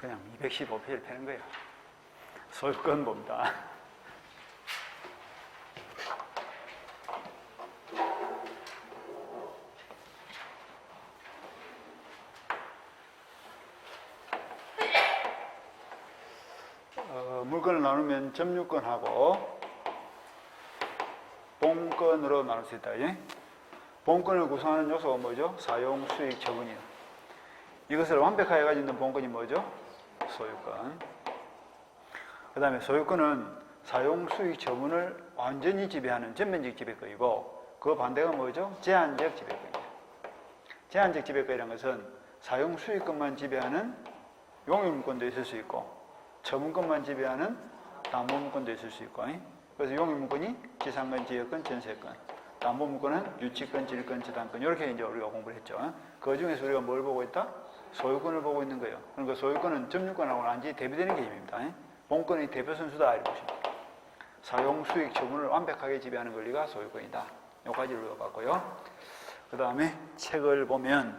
그냥 215페이지를 펴는 거예요. 소유권 봅니다. 물건을 나누면 점유권하고 본권으로 나눌 수 있다. 예? 본권을 구성하는 요소가 뭐죠? 사용, 수익, 처분이에요. 이것을 완벽하게 가지고 있는 본권이 뭐죠? 소유권. 그 다음에 소유권은 사용, 수익, 처분을 완전히 지배하는 전면적 지배권이고, 그 반대가 뭐죠? 제한적 지배권이에요. 제한적 지배권이라는 것은 사용, 수익권만 지배하는 용익물권도 있을 수 있고, 처분권만 지배하는 담보물권도 있을 수 있고, 그래서 용익물권이 지상권, 지역권, 전세권, 담보물권은 유치권, 질권, 저당권, 이렇게 이제 우리가 공부를 했죠. 그 중에서 우리가 뭘 보고 있다? 소유권을 보고 있는 거예요. 그러니까 소유권은 점유권하고는 완전히 대비되는 개념입니다. 본권의 대표 선수다 이렇게 보시면 돼요. 사용, 수익, 처분을 완벽하게 지배하는 권리가 소유권이다. 여기까지를 우리가 봤고요. 그 다음에 책을 보면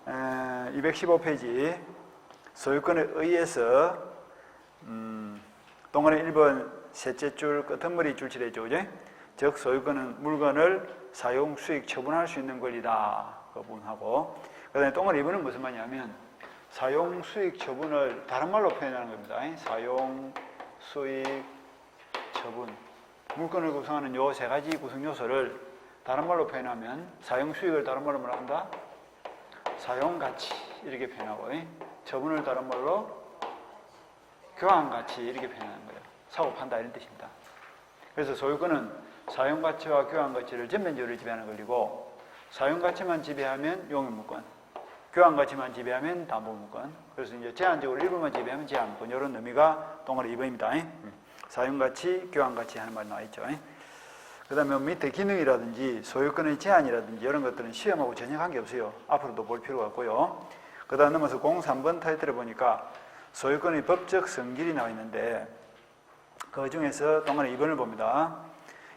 215페이지 소유권에 의해서 동그라미 1번 셋째 줄 끝머리 줄칠해 줘. 즉 소유권은 물건을 사용, 수익, 처분할 수 있는 권리다. 그 부분하고 그 다음에 동그라미 2번은 무슨 말이냐면 사용, 수익, 처분을 다른 말로 표현하는 겁니다. 사용, 수익, 처분 물건을 구성하는 요 세 가지 구성 요소를 다른 말로 표현하면 사용, 수익을 다른 말로 뭐라 한다? 사용가치 이렇게 표현하고 처분을 다른 말로 교환가치 이렇게 표현하는 거예요. 사고 판다 이런 뜻입니다. 그래서 소유권은 사용가치와 교환가치를 전면적으로 지배하는 권리고 사용가치만 지배하면 용익물권, 교환가치만 지배하면 담보물권. 그래서 이제 제한적으로 일부만 지배하면 제한물권. 이런 의미가 동그라미 2번입니다. 사용가치, 교환가치 하는 말 나와 있죠. 그 다음에 밑에 기능이라든지 소유권의 제한이라든지 이런 것들은 시험하고 전혀 관계없어요. 앞으로도 볼 필요가 없고요. 그 다음 넘어서 03번 타이틀을 보니까 소유권의 법적 성질이 나와 있는데 그 중에서 동그라미 2번을 봅니다.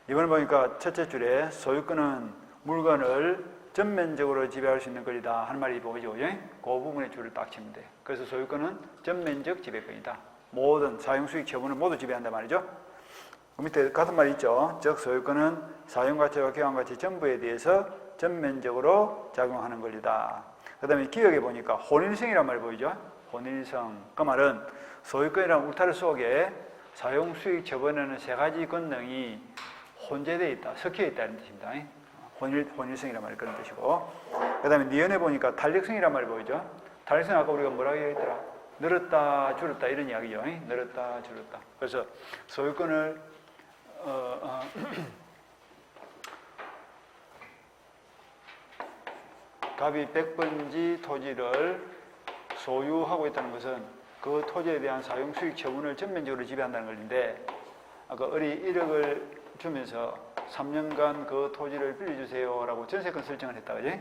2번을 보니까 첫째 줄에 소유권은 물건을 전면적으로 지배할 수 있는 권리다 하는 말이 보이죠. 그 부분의 줄을 딱 치면 돼. 그래서 소유권은 전면적 지배권이다. 모든 사용, 수익, 처분을 모두 지배한단 말이죠. 그 밑에 같은 말이 있죠. 즉 소유권은 사용가치와 교환가치 전부에 대해서 전면적으로 작용하는 권리다. 그 다음에 기억해 보니까 혼일성이란 말이 보이죠. 혼일성. 그 말은 소유권이라는 울타리 속에 사용, 수익, 처분하는 세 가지 권능이 혼재되어 있다, 섞여 있다는 뜻입니다. 혼일성이란 말이 그런 뜻이고. 그 다음에 니은에 보니까 탄력성이란 말이 보이죠. 탄력성 아까 우리가 뭐라고 얘기했더라? 늘었다, 줄었다 이런 이야기죠. 늘었다, 줄었다. 그래서 소유권을 갑이 100번지 토지를 소유하고 있다는 것은 그 토지에 대한 사용, 수익, 처분을 전면적으로 지배한다는 것인데 아까 을이 1억을 주면서 3년간 그 토지를 빌려주세요 라고 전세권 설정을 했다. 그지?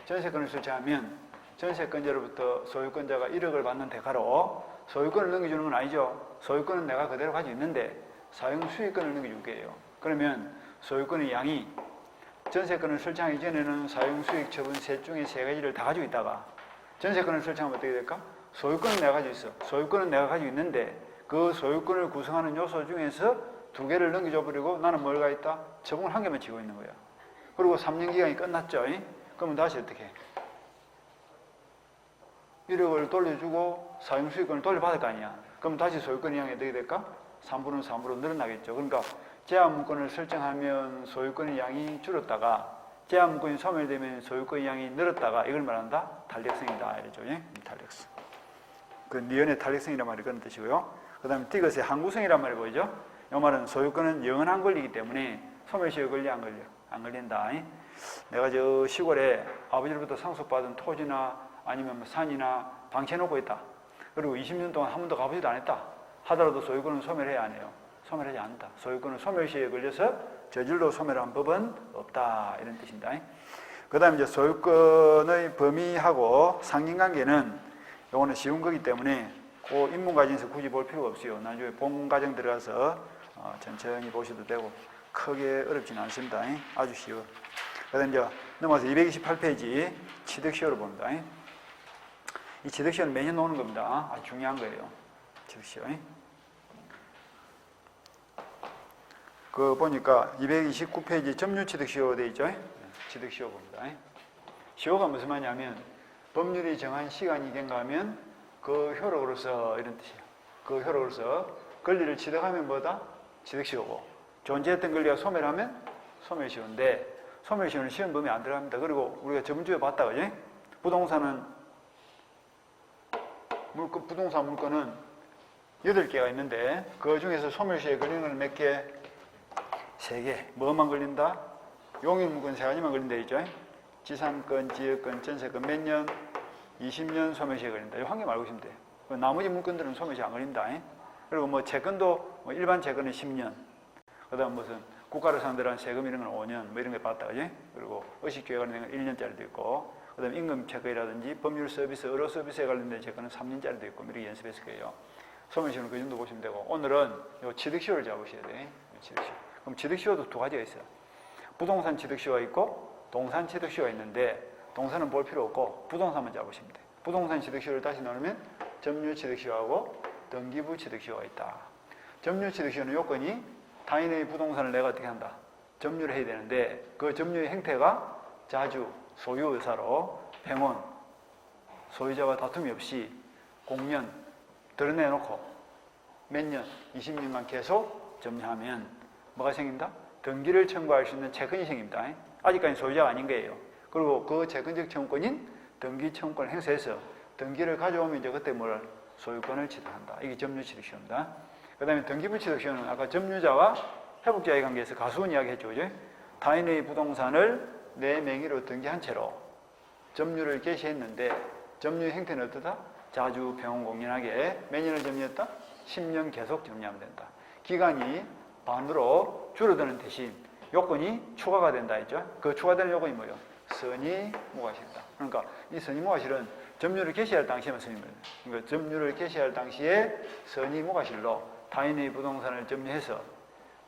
전세권을 설정하면 전세권자로부터 소유권자가 1억을 받는 대가로 소유권을 넘겨주는 건 아니죠. 소유권은 내가 그대로 가지고 있는데 사용, 수익권을 넘겨줄 거예요. 그러면 소유권의 양이 전세권을 설정하기 전에는 사용, 수익, 처분 셋 중에 세 가지를 다 가지고 있다가 전세권을 설정하면 어떻게 될까? 소유권은 내가 가지고 있어. 소유권은 내가 가지고 있는데 그 소유권을 구성하는 요소 중에서 두 개를 넘겨줘 버리고 나는 뭘 가 있다? 처분을 한 개만 지고 있는 거야. 그리고 3년 기간이 끝났죠. 그러면 다시 어떻게 해? 1억을 돌려주고 사용, 수익권을 돌려받을 거 아니야. 그럼 다시 소유권 양이 어떻게 될까? 3분의 3으로 늘어나겠죠. 그러니까 제한문권을 설정하면 소유권의 양이 줄었다가 제한문권이 소멸되면 소유권의 양이 늘었다가 이걸 말한다? 탄력성이다. 이러죠. 탄력성. 그 니은의 탄력성이란 말이 그런 뜻이고요. 그 다음에 디귿의 항구성이란 말이 보이죠? 이 말은 소유권은 영원한 권리이기 때문에 소멸시에 걸려 안 걸려? 안 걸린다. 내가 저 시골에 아버지로부터 상속받은 토지나 아니면 산이나 방치해놓고 있다. 그리고 20년 동안 한 번도 가보지도 안 했다. 하더라도 소유권은 소멸해야 안 해요. 소멸하지 않는다. 소유권은 소멸시에 걸려서 저질로 소멸한 법은 없다. 이런 뜻입니다. 그 다음에 이제 소유권의 범위하고 상징관계는 요거는 쉬운 거기 때문에 그 인문 과정에서 굳이 볼 필요가 없어요. 나중에 본 과정 들어가서 천천히 보셔도 되고 크게 어렵지는 않습니다. 아주 쉬워. 그 다음에 이제 넘어서 228페이지 취득시효를 봅니다. 이 취득시효는 매년 오는 겁니다. 아주 중요한 거예요. 취득시효. 그 보니까 229페이지 점유취득시효 돼 있죠. 취득시효 봅니다. 시효가 무슨 말이냐면 법률이 정한 시간이 된가 하면 그 효력으로서 이런 뜻이에요. 그 효력으로서 권리를 취득하면 뭐다? 취득시효고 존재했던 권리가 소멸하면 소멸시효인데 소멸시효는 시험 범위에 안 들어갑니다. 그리고 우리가 저번주에 봤다 그지? 부동산 물건은 8개가 있는데 그 중에서 소멸시효에 걸리는 건 몇 개? 3개. 뭐만 걸린다? 용익 물건 3가지만 걸린다 있죠? 지상권, 지역권, 전세권 몇 년? 20년 소멸시효에 걸린다. 이 한 개 말고 있으면 돼요. 나머지 물건들은 소멸시효 안 걸린다. 그리고 뭐 채권도 일반 채권은 10년. 그다음 무슨 국가를 상대로 한 세금 이런 건 5년 뭐 이런 거 봤다 그지? 그리고 의식주에 관련된 건 1년짜리도 있고 그다음 임금 채권이라든지 법률 서비스, 의료 서비스에 관련된 채권은 3년짜리도 있고 이렇게 연습했을 거예요. 소멸시효는 그 정도 보시면 되고 오늘은 요 취득시효를 잡으셔야 돼. 취득시효. 그럼 취득시효도 2가지가 있어요. 부동산 취득시효가 있고 동산 취득시효가 있는데 동산은 볼 필요 없고 부동산만 잡으시면 돼요. 부동산 취득시효를 다시 나누면 점유 취득시효하고 등기부 취득시효가 있다. 점유 취득시효는 요건이 타인의 부동산을 내가 어떻게 한다? 점유를 해야 되는데 그 점유의 형태가 자주 소유 의사로 팽원, 소유자와 다툼이 없이 공연 드러내놓고 몇 년, 20년간 계속 점유하면 뭐가 생긴다? 등기를 청구할 수 있는 채권이 생깁니다. 아직까지 소유자가 아닌 거예요. 그리고 그 채권적 청구권인 등기 청구권을 행사해서 등기를 가져오면 이제 그때 뭘 소유권을 취득한다. 이게 점유 취득시효입니다. 그 다음에 등기부 취득시효는 아까 점유자와 회복자의 관계에서 가수원 이야기 했죠. 그죠? 타인의 부동산을 내 명의로 등기한 채로 점유를 개시했는데 점유 형태는 어떠다? 자주 평온공연하게 몇 년을 점유했다? 10년 계속 점유하면 된다. 기간이 반으로 줄어드는 대신 요건이 추가가 된다 했죠. 그 추가되는 요건이 뭐예요? 선의무과실이다. 그러니까 이 선의무과실은 점유를 개시할 당시에만 선의무과실. 그러니까 점유를 개시할 당시에 선의무과실로 타인의 부동산을 점유해서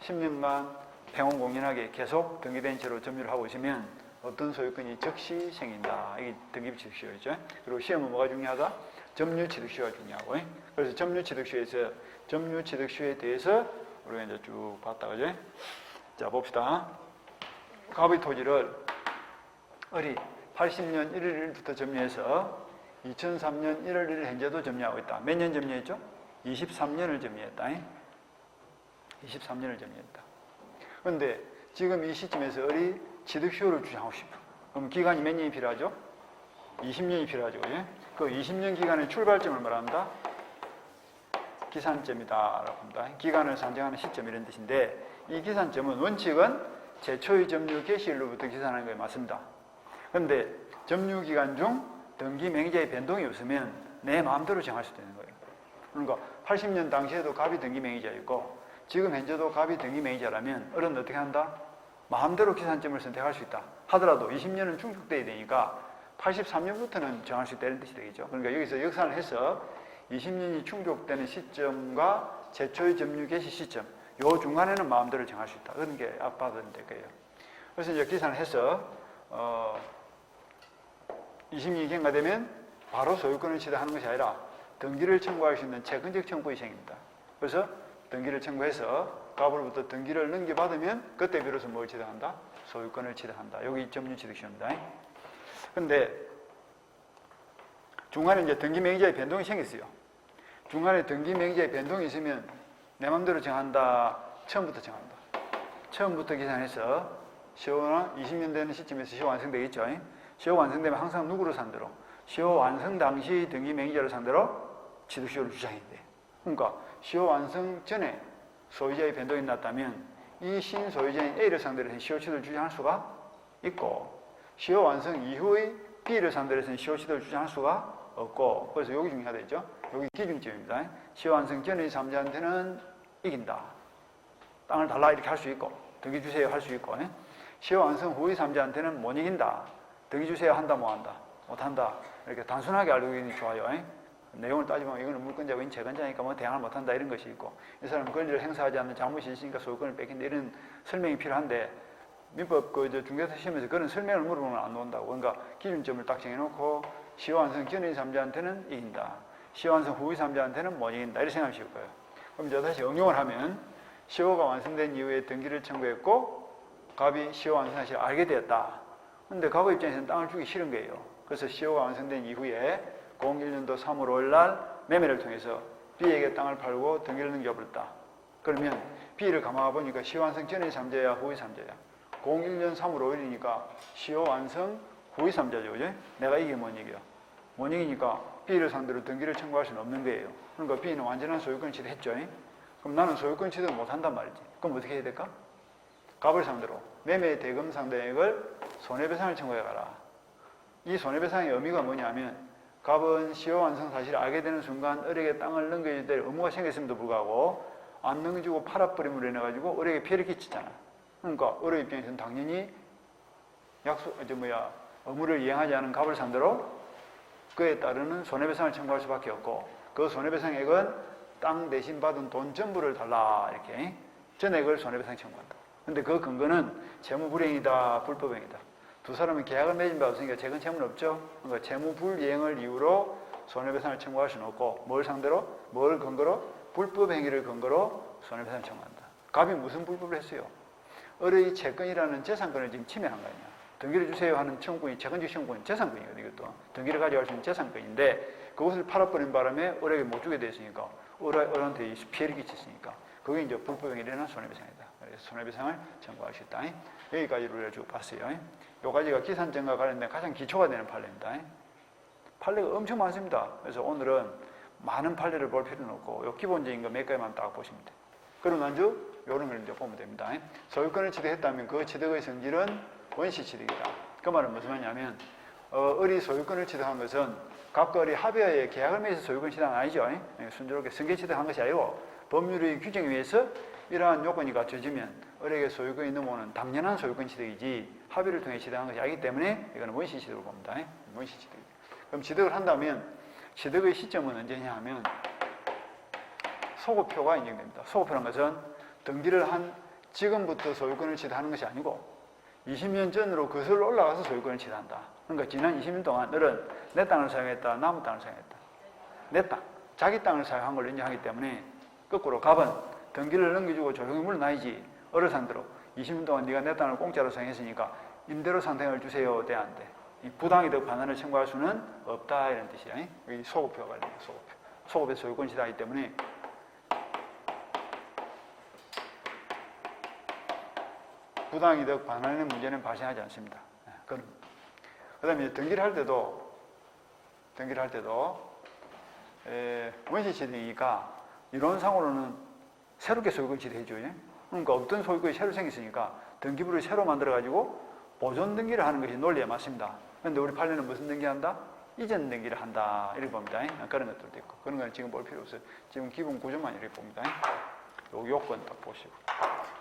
10년간 평온공연하게 계속 등기된 채로 점유를 하고 있으면 어떤 소유권이 즉시 생긴다. 이게 등기부취득시효죠. 그리고 시험은 뭐가 중요하다? 점유취득시효가 중요하고. 그래서 점유취득시효에서 점유취득시효에 대해서 우리가 이제 쭉 봤다, 그죠? 자, 봅시다. 갑의 토지를 을이 80년 1월 1일부터 점유해서 2003년 1월 1일 현재도 점유하고 있다. 몇 년 점유했죠? 23년을 점유했다. 23년을 점유했다. 그런데 지금 이 시점에서 을이 취득시효를 주장하고 싶어. 그럼 기간이 몇 년이 필요하죠? 20년이 필요하죠. 그죠? 그 20년 기간의 출발점을 말한다? 기산점이다 라고 합니다. 기간을 산정하는 시점 이런 뜻인데 이 기산점은 원칙은 제초의 점유 개시일로부터 기산하는 거에 맞습니다. 그런데 점유 기간 중 등기 명의자의 변동이 없으면 내 마음대로 정할 수도 있는 거예요. 그러니까 80년 당시에도 갑이 등기 명의자였고 지금 현재도 갑이 등기 명의자라면 을은 어떻게 한다? 마음대로 기산점을 선택할 수 있다. 하더라도 20년은 충족돼야 되니까 83년부터는 정할 수 있다는 뜻이 되겠죠. 그러니까 여기서 역산을 해서 20년이 충족되는 시점과 제초의 점유 개시 시점 요 중간에는 마음대로 정할 수 있다. 그런 게 앞받으면 될 거예요. 그래서 이제 계산을 해서 20년이 경과되면 바로 소유권을 취득하는 것이 아니라 등기를 청구할 수 있는 채권적 청구의 생깁니다. 그래서 등기를 청구해서 갑으로부터 등기를 넘겨받으면 그때 비로소 뭘 취득한다? 소유권을 취득한다. 여기 점유 취득시효입니다. 그런데 중간에 이제 등기 명의자의 변동이 생겼어요. 중간에 등기 명의자의 변동이 있으면 내 마음대로 정한다. 처음부터 정한다. 처음부터 계산해서 시효가 20년 되는 시점에서 시효 완성되겠죠. 시효 완성되면 항상 누구를 상대로? 시효 완성 당시 등기 명의자를 상대로 취득시효를 주장해야 돼. 그러니까 시효 완성 전에 소유자의 변동이 났다면 이 신소유자인 A를 상대로 해서 시효 취득을 주장할 수가 있고 시효 완성 이후의 B를 상대로 해서 시효 취득을 주장할 수가 없고 그래서 여기 중요하다 했죠. 여기 기준점입니다. 시효 완성 전의 3자한테는 이긴다. 땅을 달라 이렇게 할 수 있고 등기 주세요 할 수 있고 시효 완성 후의 3자한테는 못 이긴다. 등기 주세요 한다 못 한다. 못 한다. 이렇게 단순하게 알고 있는 게 좋아요. 내용을 따지면 이거는 물권자고 이건 채권자니까 뭐 대항을 못 한다 이런 것이 있고 이 사람은 권리를 행사하지 않는 잘못이 있으니까 소유권을 뺏긴다 이런 설명이 필요한데 민법 중개사 시험에서 그런 설명을 물어보면 안 나온다고. 그러니까 기준점을 딱 정해놓고 시효완성 전인 삼자한테는 이긴다. 시효완성 후의 삼자한테는 못 이긴다. 이렇게 생각하실 거예요. 그럼 이제 다시 응용을 하면 시효가 완성된 이후에 등기를 청구했고 갑이 시효 완성 사실을 알게 되었다. 근데 갑의 입장에서는 땅을 주기 싫은 거예요. 그래서 시효가 완성된 이후에 01년도 3월 5일 날 매매를 통해서 B에게 땅을 팔고 등기를 넘겨버렸다. 그러면 B를 감아가 보니까 시효 완성 전의 3자야 후의 3자야. 01년 3월 5일이니까 시효 완성 후의 3자죠. 그죠? 내가 이게 못 이겨. 못 이기니까 B를 상대로 등기를 청구할 수는 없는 거예요. 그러니까 B는 완전한 소유권 취득했죠. 그럼 나는 소유권 취득을 못 한단 말이지. 그럼 어떻게 해야 될까? 갑을 상대로 매매 대금 상대액을 손해배상을 청구해 가라. 이 손해배상의 의미가 뭐냐면 갑은 시효 완성 사실을 알게 되는 순간 을에게 땅을 넘겨줄 때 의무가 생겼음에도 불구하고 안 넘겨주고 팔아버림으로 인해 가지고 을에게 피해를 끼치잖아. 그러니까 을의 입장에서는 당연히 의무를 이행하지 않은 갑을 상대로 그에 따르는 손해배상을 청구할 수밖에 없고 그 손해배상액은 땅 대신 받은 돈 전부를 달라 이렇게 전액을 손해배상 청구한다. 근데 그 근거는 채무불이행이다, 불법행위다. 두 사람은 계약을 맺은 바 없으니까 재건 채무는 없죠. 그러니까 채무불이행을 이유로 손해배상을 청구할 수는 없고 뭘 근거로? 불법행위를 근거로 손해배상을 청구한다. 갑이 무슨 불법을 했어요? 을의 채권이라는 재산권을 지금 침해한 거 아니야. 등기를 주세요 하는 청구권이 채권적 청구권이 재산권이거든요. 이것도 등기를 가져갈 수 있는 재산권인데 그것을 팔아버린 바람에 을에게 못 주게 됐으니까 을한테 피해를 끼쳤으니까 그게 이제 불법행위라는 손해배상이다. 그래서 손해배상을 청구할 수 있다. 여기까지 룰을 쭉 봤어요. 요 가지가 기산점과 관련된 가장 기초가 되는 판례입니다. 판례가 엄청 많습니다. 그래서 오늘은 많은 판례를 볼 필요는 없고 요 기본적인 거 몇 가지만 딱 보시면 돼요. 그러고 난주 요런 걸 이제 보면 됩니다. 소유권을 취득했다면 그 취득의 성질은 원시 취득이다. 그 말은 무슨 말이냐면 을이 소유권을 취득한 것은 갑과 을이 합의하에 계약을 맺어서 소유권 취득은 아니죠. 순조롭게 승계 취득한 것이 아니고 법률의 규정에 의해서 이러한 요건이 갖춰지면 을에게 소유권이 넘어오는 당연한 소유권 취득이지 합의를 통해 취득한 것이 아니기 때문에 이거는 원시 취득으로 봅니다. 원시 취득. 그럼 취득을 한다면 취득의 시점은 언제냐 하면 소급표가 인정됩니다. 소급표란 것은 등기를 한 지금부터 소유권을 취득하는 것이 아니고 20년 전으로 거슬러 올라가서 소유권을 취득한다. 그러니까 지난 20년 동안 을은 내 땅을 사용했다, 남의 땅을 사용했다. 내 땅, 자기 땅을 사용한 걸 인정하기 때문에 거꾸로 갑은 등기를 넘겨주고 조용히 물러나야지 을을 상대로 20년 동안 네가 내 땅을 공짜로 사용했으니까 임대료 상생을 주세요. 돼 안 돼. 이 부당이득 반환을 청구할 수는 없다 이런 뜻이야. 이 소급표가 관련해요. 소급표. 소급의 소유권 취득하기 때문에 부당이득 반환의 문제는 발생하지 않습니다. 그 다음에 등기를 할 때도 원시 취득이니까 이론상으로는 새롭게 소유권 취득해줘요. 그러니까 없던 소유권이 새로 생겼으니까 등기부를 새로 만들어가지고 보존 등기를 하는 것이 논리에 맞습니다. 그런데 우리 판례는 무슨 등기한다? 이전 등기를 한다. 이렇게 봅니다. 그런 것들도 있고. 그런 건 지금 볼 필요 없어요. 지금 기본 구조만 이렇게 봅니다. 요 요건 딱 보시고.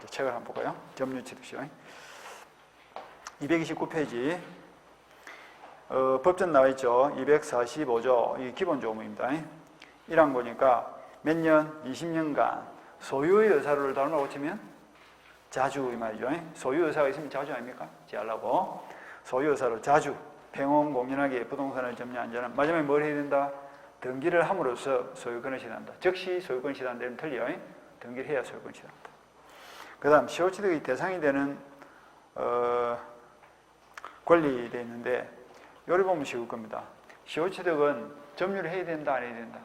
책을 한번 볼까요? 점유 취득시요. 229페이지. 법전 나와 있죠. 245조. 이 기본 조문입니다. 1항 보니까 몇 년? 20년간 소유의 의사를 다루라고 치면 자주 이 말이죠. 소유 의사가 있으면 자주 아닙니까? 지하려고 소유 의사로 자주 평온 공연하게 부동산을 점유한 자는 마지막에 뭘 해야 된다? 등기를 함으로써 소유권을 취득한다. 즉시 소유권 취득한다. 이러면 틀려요. 등기를 해야 소유권 취득한다. 그 다음 시효취득의 대상이 되는 권리되어 있는데 요리 보면 쉬울 겁니다. 시효취득은 점유를 해야 된다 안 해야 된다?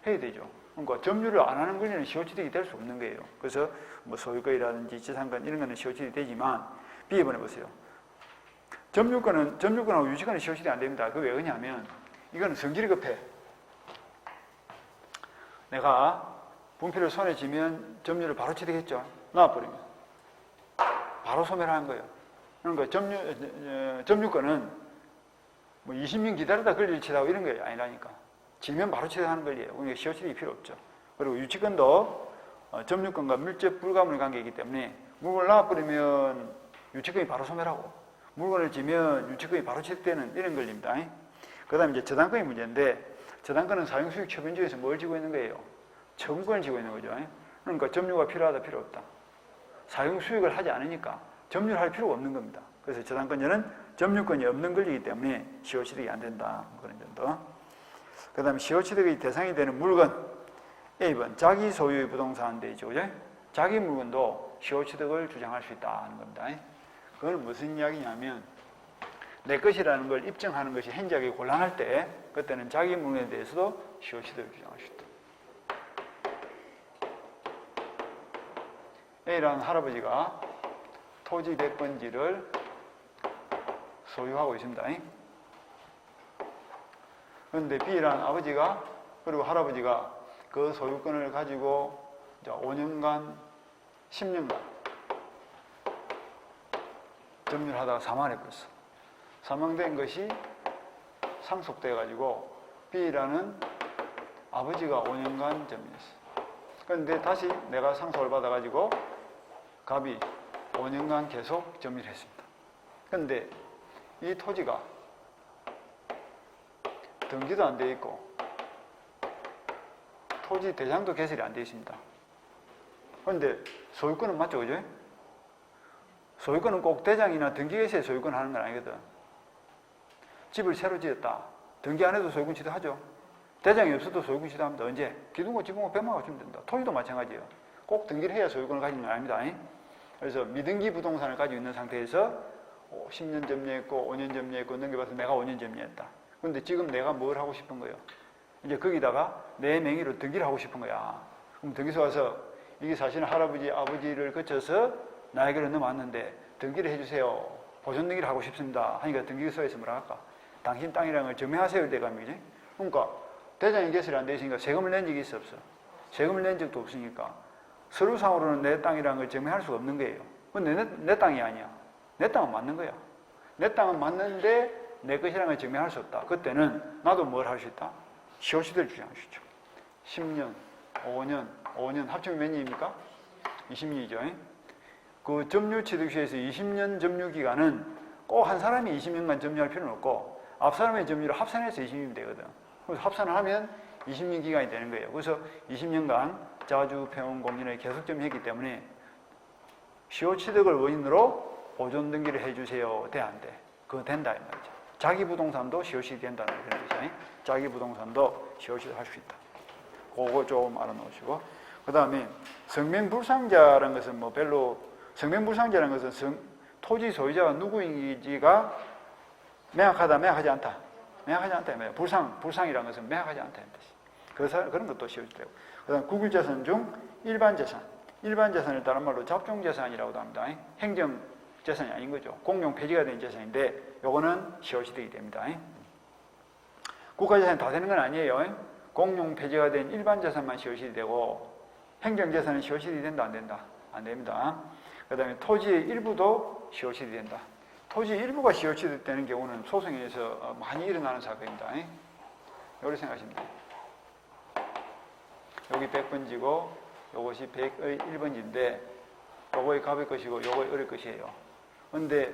해야 되죠. 그러니까 점유를 안 하는 권리는 시효취득이 될 수 없는 거예요. 그래서 뭐 소유권이라든지 지상권 이런 거는 시효취득이 되지만 비해보내 보세요. 점유권하고 유지권은 시효취득이 안 됩니다. 그게 왜 그러냐면 이거는 성질이 급해. 내가 분필을 손에 쥐면 점유를 바로 취득했죠. 놔버리면 바로 소멸하는 거예요. 그러니까 점유권은 뭐 20년 기다리다 권리를 취득하고 이런 게 아니라니까. 지면 바로 취득하는 권리예요. 그러니까 시효취득이 필요 없죠. 그리고 유치권도 점유권과 밀접 불가분의 관계이기 때문에 물건을 놔버리면 유치권이 바로 소멸하고 물건을 지면 유치권이 바로 취득되는 이런 권리입니다. 그 다음에 이제 저당권의 문제인데 저당권은 사용수익 처분주에서 뭘 지고 있는 거예요? 처분권을 지고 있는 거죠. 그러니까 점유가 필요하다 필요 없다. 사용수익을 하지 않으니까 점유를 할 필요가 없는 겁니다. 그래서 저당권자는 점유권이 없는 권리이기 때문에 시효취득이 안 된다. 그런 점도. 그 다음에 시효취득의 대상이 되는 물건. A번 자기 소유의 부동산 되죠. 그죠? 자기 물건도 시효취득을 주장할 수 있다는 겁니다. 그건 무슨 이야기냐면 내 것이라는 걸 입증하는 것이 행정하기 곤란할 때 그때는 자기 물건에 대해서도 시효취득을 주장할 수 있다. A라는 할아버지가 토지 100번지를 소유하고 있습니다. 그런데 B라는 아버지가 그리고 할아버지가 그 소유권을 가지고 5년간, 10년간 점유를 하다가 사망해버렸어. 사망된 것이 상속돼 가지고 B라는 아버지가 5년간 점유했어. 그런데 다시 내가 상속을 받아 가지고 갑이 5년간 계속 점유를 했습니다. 그런데 이 토지가 등기도 안 돼 있고 토지 대장도 개설이 안 되어 있습니다. 그런데 소유권은 맞죠, 그죠? 소유권은 꼭 대장이나 등기개시에 소유권 하는 건 아니거든. 집을 새로 지었다. 등기 안 해도 소유권 취득하죠. 대장이 없어도 소유권 취득합니다. 언제? 기둥고 지붕고 100만 원 주면 된다. 토지도 마찬가지예요. 꼭 등기를 해야 소유권을 가지는 건 아닙니다. 그래서 미등기 부동산을 가지고 있는 상태에서 10년 점유했고 5년 점유했고 넘겨봐서 내가 5년 점유했다. 그런데 지금 내가 뭘 하고 싶은 거예요? 이제 거기다가 내 명의로 등기를 하고 싶은 거야. 그럼 등기소 와서 이게 사실은 할아버지, 아버지를 거쳐서 나에게로 넘어왔는데 등기를 해주세요. 보존 등기를 하고 싶습니다. 하니까 등기소에서 뭐라 할까? 당신 땅이라는 걸 증명하세요. 대감이지. 그러니까 대장이 개설이 안 돼 있으니까 세금을 낸 적이 있어 없어? 세금을 낸 적도 없으니까 서류상으로는 내 땅이라는 걸 증명할 수가 없는 거예요. 근데 내 땅이 아니야. 내 땅은 맞는 거야. 내 땅은 맞는데 내 것이라는 걸 증명할 수 없다. 그때는 나도 뭘 할 수 있다? 시효취득을 주장할 수 있죠. 10년, 5년 합치면 몇 년입니까? 20년이죠. 그 점유취득시에서 20년 점유기간은 꼭 한 사람이 20년간 점유할 필요는 없고 앞 사람의 점유를 합산해서 20년이 되거든. 그래서 합산을 하면 20년 기간이 되는 거예요. 그래서 20년간 자주, 평원, 공인을 계속 점유했기 때문에 시효취득을 원인으로 보존 등기를 해주세요. 돼, 안 돼? 그거 된다 이 말이죠. 자기 부동산도 시효취득이 된다는 그런 뜻이에요. 자기 부동산도 시효취득 할 수 있다. 그거 조금 알아놓으시고. 그 다음에 성명불상자라는 것은 뭐 별로, 성명불상자라는 것은 토지 소유자가 누구인지가 명확하다, 명확하지 않다. 명확하지 않다. 불상이라는 것은 명확하지 않다는 뜻이. 그런 것도 시효취득되고. 그 다음 국유재산 중 일반재산. 일반재산을 다른 말로 잡종재산이라고도 합니다. 행정재산이 아닌 거죠. 공용 폐지가 된 재산인데 요거는 시효취득이 됩니다. 국가재산이 다 되는 건 아니에요. 공용 폐지가 된 일반재산만 시효취득이 되고 행정재산은 시효취득이 된다, 안 된다? 안 됩니다. 그 다음에 토지의 일부도 시효취득이 된다. 토지 일부가 시효취득되는 경우는 소송에서 많이 일어나는 사건입니다. 이렇게 생각하시면 돼요. 여기 100번지고 요것이 100의 1번지인데 요거의 갑의 것이고 요거의 을의 것이에요. 그런데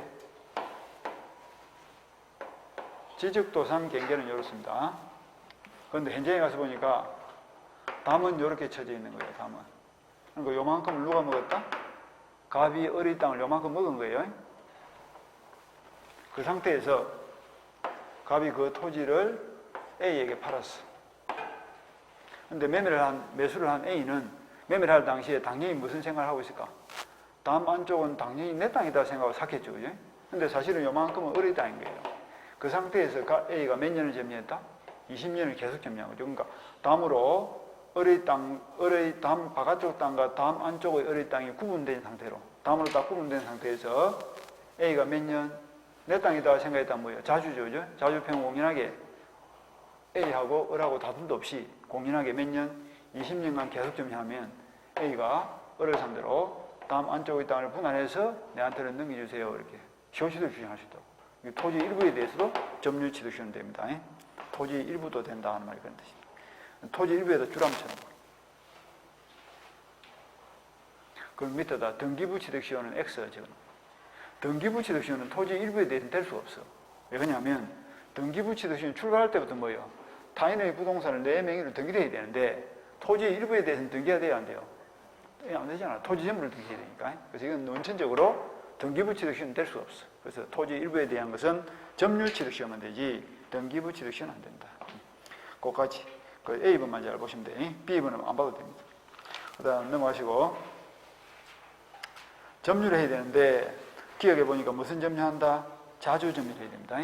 지적도상 경계는 이렇습니다. 그런데 현장에 가서 보니까 담은 이렇게 쳐져 있는 거예요. 담은. 그러니까 요만큼을 누가 먹었다? 갑이 을의 땅을 요만큼 먹은 거예요. 그 상태에서 갑이 그 토지를 A에게 팔았어. 근데 매수를 한 A는 매매를 할 당시에 당연히 무슨 생각을 하고 있을까? 담 안쪽은 당연히 내 땅이다 생각하고 샀겠죠. 그죠? 근데 사실은 요만큼은 을의 땅인 거예요. 그 상태에서 A가 몇 년을 점유했다? 20년을 계속 점유한 거죠. 그러니까 담으로 을의 담 바깥쪽 땅과 담 안쪽의 을의 땅이 구분된 상태로 담으로 딱 구분된 상태에서 A가 몇 년 내 땅이다 생각했단 뭐예요? 자주죠. 그죠? 자주평 공인하게 A하고 을하고 다툼도 없이 공인하게 몇 년? 20년간 계속 점유하면 A가 을을 상대로 담 안쪽의 땅을 분할해서 내한테는 넘겨주세요. 이렇게 시효취득을 주장할 수 있다고. 토지 일부에 대해서도 점유취득 시효는 됩니다. 토지 일부도 된다 하는 말이 그런 뜻입니다. 토지 일부에다 줄 한번 쳐놓고. 그럼 밑에다 등기부 취득 시효는 X 지금. 등기부 취득 시효는 토지 일부에 대해서는 될 수가 없어. 왜냐하면 등기부 취득 시효는 출발할 때부터 뭐예요? 타인의 부동산을 내 명의로 등기해야 되는데 토지 일부에 대해서는 등기가 돼야 안 돼요? 안 되잖아. 토지 전부를 등기해야 되니까. 그래서 이건 원천적으로 등기부 취득시효는 될 수가 없어. 그래서 토지 일부에 대한 것은 점유 취득시효만 되지 등기부 취득시효는 안 된다. 그거까지. 그 A번만 잘 보시면 돼. B번은 안 봐도 됩니다. 그 다음 넘어가시고 점유를 해야 되는데 기억해 보니까 무슨 점유한다? 자주 점유를 해야 됩니다.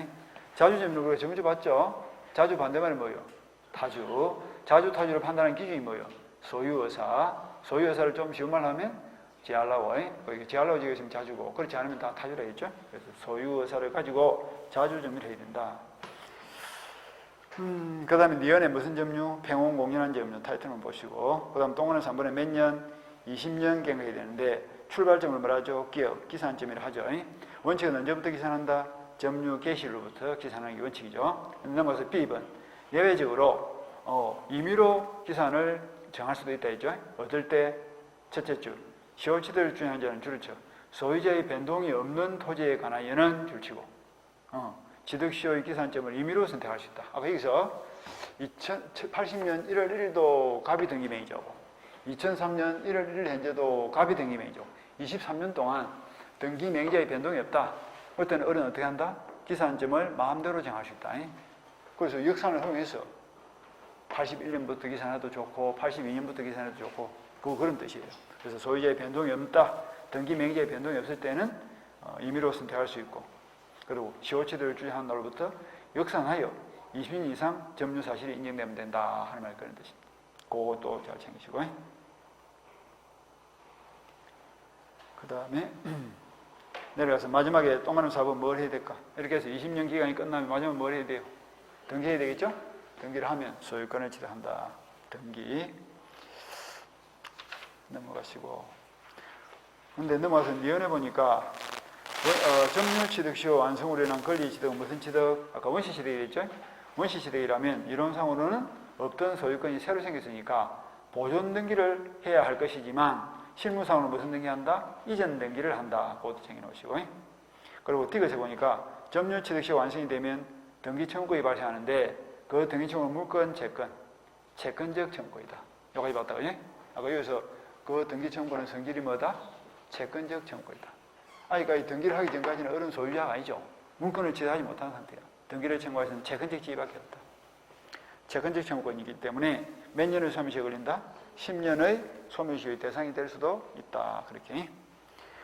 자주 점유를 우리가 점유주 봤죠? 자주 반대말이 뭐예요? 타주. 자주 타주를 판단하는 기준이 뭐예요? 소유의사. 소유의사를 좀 쉬운 말로 하면 제할라고. 제할라고 지금 자주고 그렇지 않으면 다 타주라 했죠? 그래서 소유의사를 가지고 자주 점유를 해야 된다. 그 다음에 니은에 무슨 점유? 팽원공연한 점유 타이틀만 보시고 그 다음 동원은 3번에 몇 년? 20년 경과해야 되는데 출발점을 뭐라 하죠? 기억, 기산점이라 하죠. 원칙은 언제부터 기산한다? 점유 개시일로부터 기산하는 게 원칙이죠. 넘어가서 B번 예외적으로 임의로 기산을 정할 수도 있다 했죠. 어떨 때? 첫째 줄 시효취득 중에 한 자는 줄을 쳐 소유자의 변동이 없는 토지에 관하여는 줄치고 취득시효의 기산점을 임의로 선택할 수 있다. 아까 여기서 2080년 1월 1일도 갑이 등기명의자고 2003년 1월 1일 현재도 갑이 등기명의자고 23년 동안 등기명의자의 변동이 없다. 그때는 어른은 어떻게 한다? 기산점을 마음대로 정할 수 있다. 그래서 역산을 활용해서 81년부터 기산해도 좋고 82년부터 기산해도 좋고 그런 뜻이에요. 그래서 소유자의 변동이 없다. 등기명의자의 변동이 없을 때는 임의로 선택할 수 있고 그리고 시효취득을 주장한 날로부터 역산하여 20년 이상 점유 사실이 인정되면 된다 하는 말 그런 뜻입니다. 그것도 잘 챙기시고 그 다음에 내려가서 마지막에 똥마름 4번 뭘 해야 될까? 이렇게 해서 20년 기간이 끝나면 마지막에 뭘 해야 돼요? 등기해야 되겠죠? 등기를 하면 소유권을 취득한다. 등기 넘어가시고 근데 넘어가서 니은해 보니까 점유 취득시효 완성으로 인한 권리 취득은 무슨 취득? 아까 원시 취득이랬죠? 원시 취득이라면 이론상으로는 없던 소유권이 새로 생겼으니까 보존 등기를 해야 할 것이지만 실무상으로 무슨 등기한다? 이전 등기를 한다. 그것도 챙겨 놓으시고 그리고 디귿에 보니까 점유 취득시효 완성이 되면 등기 청구권이 발생하는데 그 등기 청구는 물권, 채권적 청구이다. 여기까지 봤다. 그지? 아까 여기서 그 등기 청구는 성질이 뭐다? 채권적 청구이다. 그러니까 이 등기를 하기 전까지는 어른 소유자가 아니죠. 물권을 취득하지 못한 상태야. 등기를 청구해서는 채권적 지위밖에 없다. 채권적 청구권이기 때문에 몇 년의 소멸시효가 걸린다? 10년의 소멸시효의 대상이 될 수도 있다. 그렇게.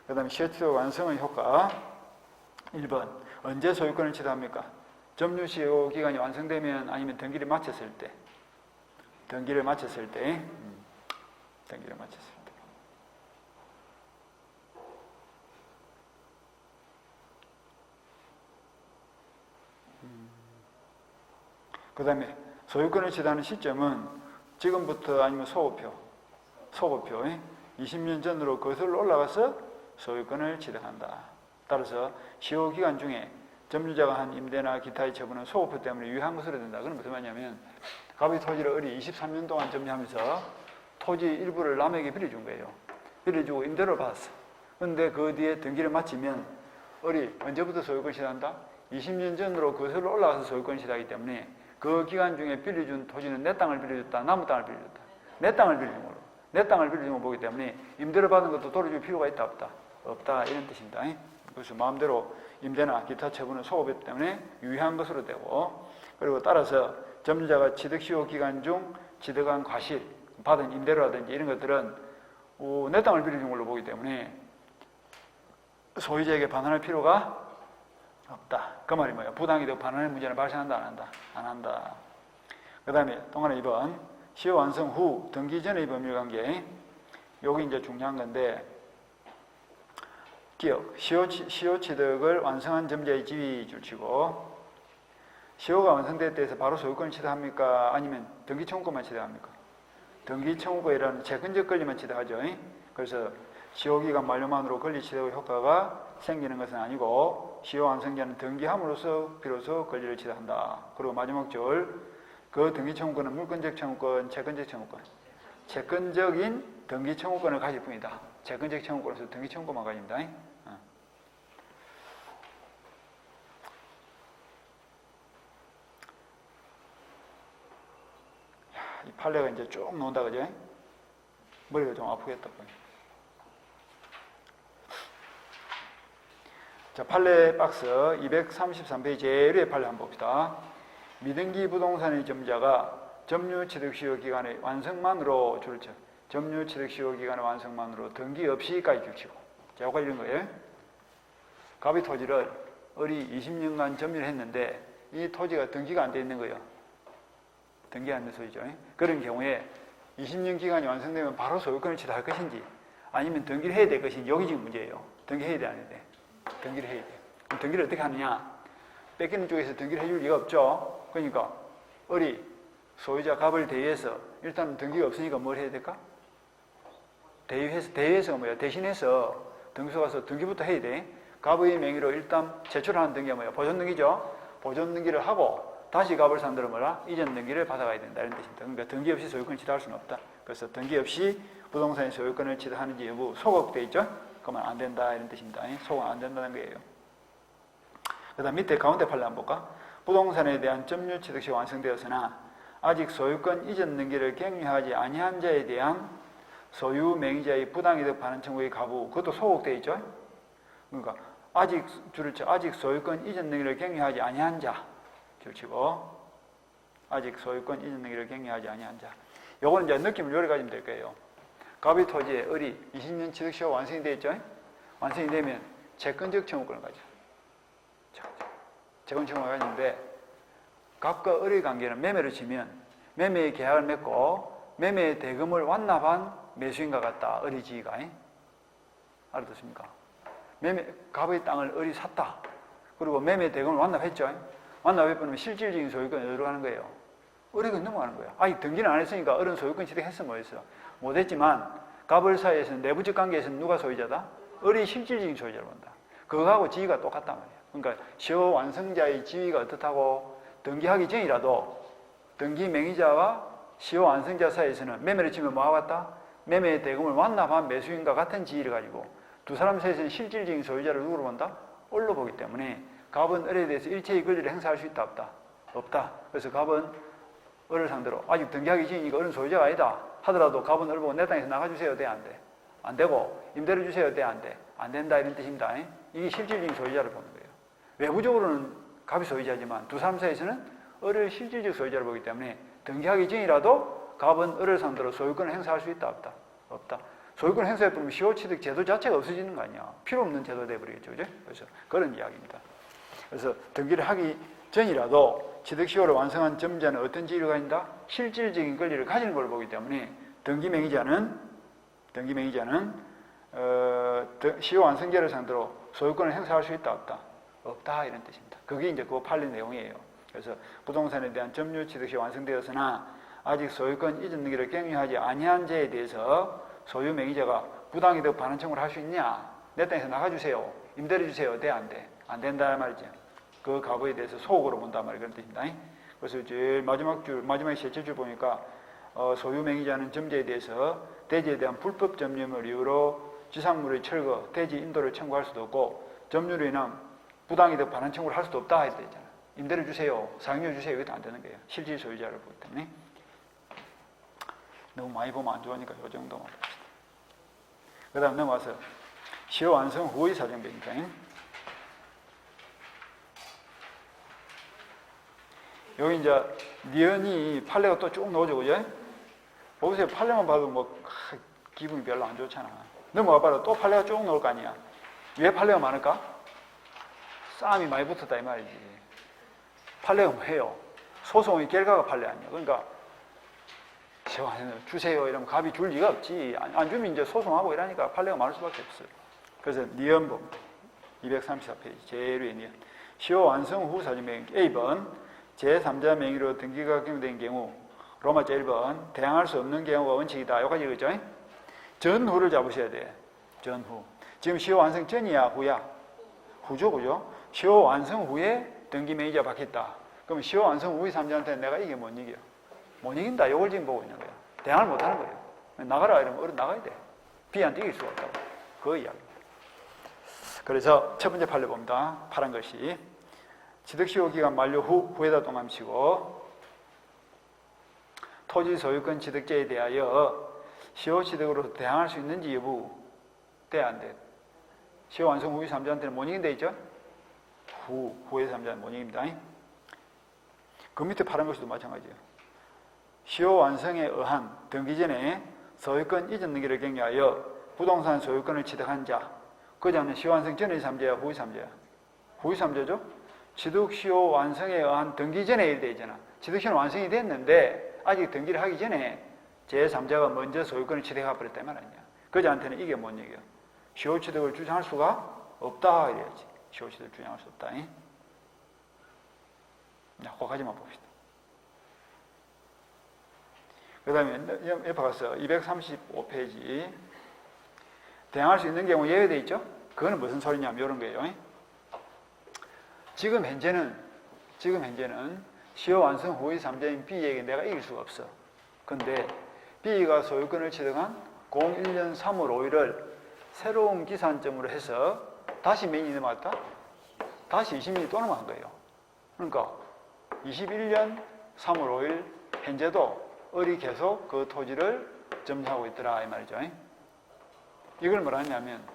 그 다음에 시효취득 완성의 효과 1번 언제 소유권을 취득합니까? 점유시효 기간이 완성되면 아니면 등기를 마쳤을 때 등기를 마쳤을 때 그 다음에 소유권을 취득하는 시점은 지금부터 아니면 소급표 20년 전으로 거슬러 올라가서 소유권을 취득한다. 따라서 시효기간 중에 점유자가 한 임대나 기타의 처분은 소급표 때문에 유효한 것으로 된다. 그건 무슨 말이냐면 갑이 토지를 어리 23년 동안 점유하면서 토지 일부를 남에게 빌려준 거예요. 빌려주고 임대료를 받았어. 그런데 그 뒤에 등기를 마치면 어리 언제부터 소유권 취득한다? 20년 전으로 거슬러 올라가서 소유권 취득하기 때문에 그 기간 중에 빌려준 토지는 내 땅을 빌려줬다, 남의 땅을 빌려줬다. 내 땅을 빌려준 걸로. 내 땅을 빌려준 걸 보기 때문에 임대를 받은 것도 돌려줄 필요가 있다, 없다? 없다, 이런 뜻입니다. 그래서 마음대로 임대나 기타 처분은 소급이기 때문에 유효한 것으로 되고 그리고 따라서 점유자가 취득시효 기간 중 취득한 과실, 받은 임대료라든지 이런 것들은 내 땅을 빌려준 걸로 보기 때문에 소유자에게 반환할 필요가 없다. 그 말이 뭐예요? 부당이득 반환의 문제는 발생한다, 안 한다? 안 한다. 그 다음에 동안에 2번 시효 완성 후 등기 전의 법률관계. 여기 이제 중요한 건데 기억, 시효 취득을 완성한 점자의 지위 줄치고 시효가 완성될 때에서 바로 소유권을 취득합니까? 아니면 등기 청구권만 취득합니까? 등기 청구권이라는 채권적 권리만 취득하죠. 그래서 시효기간 만료만으로 권리 취득의 효과가 생기는 것은 아니고 시효 완성자는 등기함으로써 비로소 권리를 취득한다. 그리고 마지막 줄, 그 등기 청구권은 물권적 청구권, 채권적 청구권. 채권적인 등기 청구권을 가질 뿐이다. 채권적 청구권에서 등기 청구권만 가집니다. 이 판례가 이제 쭉 나온다, 그죠? 머리가 좀 아프겠다. 자, 판례 박스 233페이지 제일 위에 판례 한번 봅시다. 미등기 부동산의 점자가 점유취득시효 기간의 완성만으로 줄쳐. 점유취득시효 기간의 완성만으로 등기 없이까지 줄치고. 자, 여기까지 이런 거예요. 갑이 토지를 을이 20년간 점유를 했는데 이 토지가 등기가 안 돼 있는 거예요. 등기 안 된 소리죠. 그런 경우에 20년 기간이 완성되면 바로 소유권을 취득할 것인지 아니면 등기를 해야 될 것인지 여기 지금 문제예요. 등기해야 돼, 안 해야 돼? 등기를 해야 돼. 그럼 등기를 어떻게 하느냐? 뺏기는 쪽에서 등기를 해줄 리가 없죠. 그러니까 을이 소유자 갑을 대위해서 일단 등기가 없으니까 뭘 해야 될까? 대위해서가 뭐야? 대신해서 등소 가서 등기부터 해야 돼. 갑의 명의로 일단 제출하는 등기가 뭐야? 보존 등기죠. 보존 등기를 하고 다시 갑을 상대로 뭐라? 이전 등기를 받아가야 된다 이런 뜻입니다. 그러니까 등기 없이 소유권을 취득할 수는 없다. 그래서 등기 없이 부동산의 소유권을 취득하는지 여부 소곡돼 있죠? 그러면 안 된다 이런 뜻입니다. 소곡 안 된다는 거예요. 그 다음 밑에 가운데 판례 한번 볼까? 부동산에 대한 점유 취득시 완성되었으나 아직 소유권 이전 등기를 갱유하지 아니한 자에 대한 소유 맹의자의 부당이득 반환 청구의 가부, 그것도 소곡되어 있죠. 그러니까 아직 소유권 이전 등기를 갱유하지 아니한 자 줄치고 아직 소유권 이전 등기를 갱유하지 아니한 자. 요거는 이제 느낌을 요래 가지면 될 거예요. 갑의 토지에 을이 20년 취득시효 완성이 되어 있죠. 완성이 되면 채권적 청구권을 가져. 채권 청구권을 가지는데 갑과 을의 관계는 매매를 치면 매매의 계약을 맺고 매매의 대금을 완납한 매수인과 같다. 을의 지위가. 알아듣습니까? 갑의 땅을 을이 샀다. 그리고 매매 대금을 완납했죠. 완납해버리면 실질적인 소유권이 어디로 가는 거예요? 을에게 넘어가는 거예요. 아직 등기는 안 했으니까 을은 소유권 취득했어 뭐했어? 못했지만 갑을 사이에서는 내부적 관계에서는 누가 소유자다? 을이 실질적인 소유자로 본다. 그거하고 지위가 똑같단 말이에요. 그러니까 시효 완성자의 지위가 어떻다고? 등기하기 전이라도 등기 맹의자와 시효 완성자 사이에서는 매매를 치면 뭐가 같다? 매매의 대금을 완납한 매수인과 같은 지위를 가지고 두 사람 사이에서는 실질적인 소유자를 누구로 본다? 을로 보기 때문에 갑은 을에 대해서 일체의 권리를 행사할 수 있다 없다? 없다. 그래서 갑은 을을 상대로 아직 등기하기 전이니까 을은 소유자가 아니다 하더라도 갑은 을 보고 내 땅에서 나가주세요. 돼? 안 돼? 안 되고 임대를 주세요. 돼? 안 돼? 안 된다 이런 뜻입니다. 이게 실질적인 소유자를 보는 거예요. 외부적으로는 갑이 소유자지만 두 사람 사이에서는 을을 실질적 소유자를 보기 때문에 등기하기 전이라도 갑은 을을 상대로 소유권을 행사할 수 있다 없다? 없다. 소유권 행사해버리면 시효취득 제도 자체가 없어지는 거 아니야. 필요 없는 제도가 돼버리겠죠. 그죠? 그래서 그런 이야기입니다. 그래서 등기를 하기 전이라도 취득시효를 완성한 점자는 어떤 지위를 가진다? 실질적인 권리를 가지는 걸 보기 때문에 등기맹의자는 시효 완성자를 상대로 소유권을 행사할 수 있다 없다? 없다 이런 뜻입니다. 그게 이제 그 판례 내용이에요. 그래서 부동산에 대한 점유 취득시 완성되었으나 아직 소유권 이전 등기를 갱유하지 아니한 자에 대해서 소유 맹의자가 부당이득 반환 청구를 할 수 있냐? 내 땅에서 나가주세요. 임대를 주세요. 돼? 안 돼? 안 된다 말이죠. 그 가부에 대해서 소극으로 본단 말이에요. 그런 뜻입니다. 그래서 제일 마지막에 셋째 줄 보니까 소유 맹의자는 점자에 대해서 대지에 대한 불법 점유물 이유로 지상물의 철거, 대지 인도를 청구할 수도 없고 점유로 인한 부당이득 반환 청구를 할 수도 없다 해야 되잖아요. 임대를 주세요. 상여 주세요. 이것도 안 되는 거예요. 실질 소유자를 보기 때문에. 너무 많이 보면 안 좋으니까 이 정도만 봅시다. 그 다음 넘어가서 시효 완성 후의 사정배입니다. 여기 이제 니은이 판례가 또 쭉 나오죠, 그죠? 보세요. 판례만 봐도 뭐 기분이 별로 안 좋잖아. 넘어가 봐도 또 판례가 쭉 나올 거 아니야. 왜 판례가 많을까? 싸움이 많이 붙었다 이 말이지. 판례가 뭐예요? 소송의 결과가 판례 아니야. 그러니까 주세요 이러면 갑이 줄 리가 없지. 안 주면 이제 소송하고 이러니까 판례가 많을 수밖에 없어요. 그래서 니은 봅니다. 234페이지 제일 위에 니은. 시효 완성 후 사정명 A번 제3자 명의로 등기가 경된 경우 로마자 1번 대항할 수 없는 경우가 원칙이다. 여기까지 그죠? 전후를 잡으셔야 돼. 전후. 지금 시효 완성 전이야 후야? 후죠, 그죠? 시효 완성 후에 등기 명의자 받겠다. 그럼 시효 완성 후의 3자한테 내가 이게 못 이겨. 못 이긴다. 이걸 지금 보고 있는 거예요. 대항을 못 하는 거예요. 나가라 이러면 어른 나가야 돼. B한테 이길 수가 없다고. 그 이야기입니다. 그래서 첫 번째 판례 봅니다. 파란 글씨. 취득시효 기간 만료 후에다 동함치고 토지 소유권 취득자에 대하여 시효 취득으로 대항할 수 있는지 여부 돼 안 돼? 시효 완성 후의 삼자한테는 못 이긴다 있죠? 후의 삼자는 못 이깁니다. 그 밑에 파란 것도 마찬가지예요. 시효 완성에 의한 등기 전에 소유권 이전 등기를 갱려하여 부동산 소유권을 취득한 자, 그 자는 시효 완성 전의 삼자야, 후의 삼자야? 후의 삼자죠? 취득 시효 완성에 의한 등기 전에 일이 되잖아. 취득 시효는 완성이 됐는데 아직 등기를 하기 전에 제3자가 먼저 소유권을 취득해 버렸단 말 아니야. 그 자한테는 이게 뭔 얘기야? 시효 취득을 주장할 수가 없다 이래야지. 시효 취득을 주장할 수 없다. 자, 그거까지만 봅시다. 그 다음에 옆에 가서 235페이지 대항할 수 있는 경우 예외되어 있죠? 그거는 무슨 소리냐면 이런 거예요. 지금 현재는 시효 완성 후의 삼자인 B에게 내가 이길 수가 없어. 근데 B가 소유권을 취득한 01년 3월 5일을 새로운 기산점으로 해서 다시 몇 년이 넘어갔다? 다시 20년이 또 넘어간 거예요. 그러니까 21년 3월 5일 현재도 을이 계속 그 토지를 점유하고 있더라 이 말이죠. 이걸 뭐라 하냐면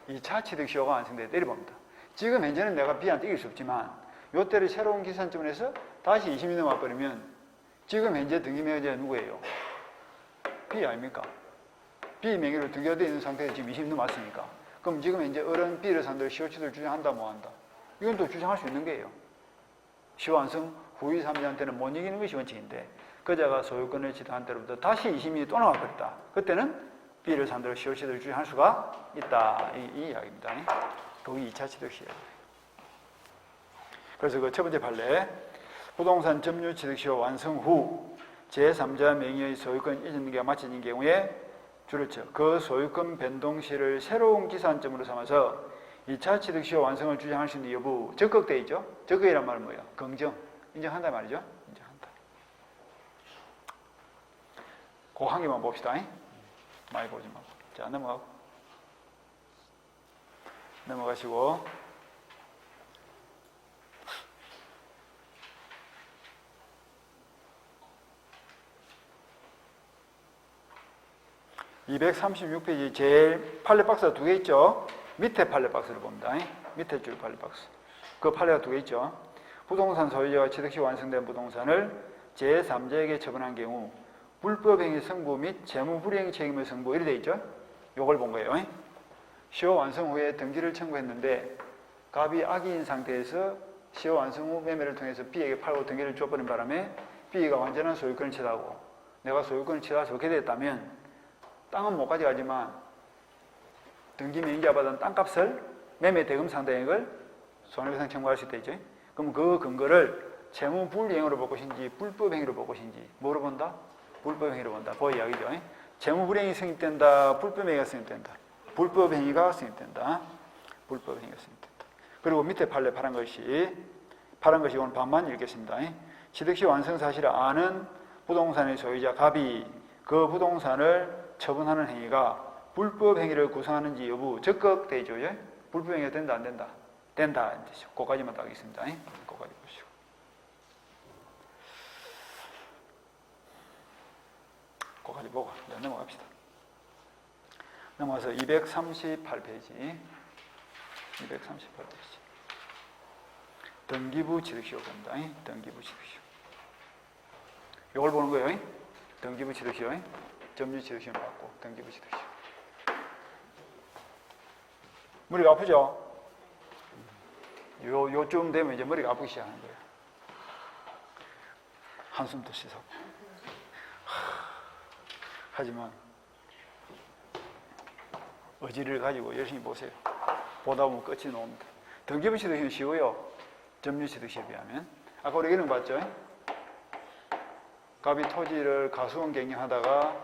2차 취득 시효가 완성돼 때려봅니다. 지금 현재는 내가 B한테 이길 수 없지만 요때를 새로운 기산점을 해서 다시 20년 넘어버리면 지금 현재 등기 명의자가 누구예요? B 아닙니까? B 명의로 등기가 되어 있는 상태에서 지금 20년 넘었으니까 그럼 지금 현재 을은 B를 상대로 시효 취득을 주장한다 뭐 한다? 이건 또 주장할 수 있는 거예요. 시효 완성 후의 삼자한테는 못 이기는 것이 원칙인데 그자가 소유권을 취득한 때로부터 다시 20년이 또 나와버렸다. 그때는 B를 상대로 시효 취득을 주장할 수가 있다. 이 이야기입니다. 그게 2차 취득 시효. 그래서 그 첫 번째 판례 부동산 점유 취득 시효 완성 후 제3자 명의의 소유권 이전 등기가 마쳐진 경우에 줄을 쳐 그 소유권 변동 시를 새로운 기산점으로 삼아서 2차 취득 시효 완성을 주장할 수 있는 여부 적극돼 있죠. 적극이란 말은 뭐예요? 긍정. 인정한다 말이죠. 인정한다. 그 한 개만 봅시다. 많이 보지 말고. 자, 넘어가시고 236페이지 제일 판례 박스가 2개 있죠. 밑에 판례 박스를 봅니다. 밑에 줄 판례 박스. 그 판례가 2개 있죠. 부동산 소유자가 취득시 완성된 부동산을 제3자에게 처분한 경우 불법행위 성부 및 재무불이행 책임의 성부 이렇게 되어 있죠. 요걸 본 거예요. 시효 완성 후에 등기를 청구했는데 갑이 악의인 상태에서 시효 완성 후 매매를 통해서 B에게 팔고 등기를 줘버린 바람에 B가 완전한 소유권을 취하고 내가 소유권을 취하서 좋게 됐다면 땅은 못 가져가지만 등기 명의자 받은 땅값을 매매 대금 상당액을 손해배상 청구할 수 있다 있죠. 그럼 그 근거를 재무불이행으로 볼 것인지 불법행위로 볼 것인지 뭐로 본다? 불법행위로 본다. 그 이야기죠. 재무불이행이 성립된다. 불법행위가 성립된다. 불법행위가 성립된다. 불법행위가 성립된다. 그리고 밑에 판례 파란 것이 오늘 반만 읽겠습니다. 취득시 완성 사실을 아는 부동산의 소유자 갑이 그 부동산을 처분하는 행위가 불법행위를 구성하는지 여부 적극 되죠. 불법행위가 된다 안 된다? 된다. 그거까지만 딱 하겠습니다. 그거까지 보시고. 그거까지 보고 넘어갑시다. 넘어가서 238페이지. 238페이지. 등기부 취득시효 봅니다. 등기부 취득시효. 이걸 보는 거예요. 등기부 취득시효. 점유 취득시효는 받고 등기부 취득시효. 머리가 아프죠? 요쯤 되면 이제 머리가 아프기 시작하는 거예요. 한숨도 쉬서. 하지만 의지를 가지고 열심히 보세요. 보다 보면 끝이 나옵니다. 등기부 취득시효는 쉬워요. 점유 취득시효에 비하면. 아까 우리 이런 거 봤죠? 갑이 토지를 가수원 경영하다가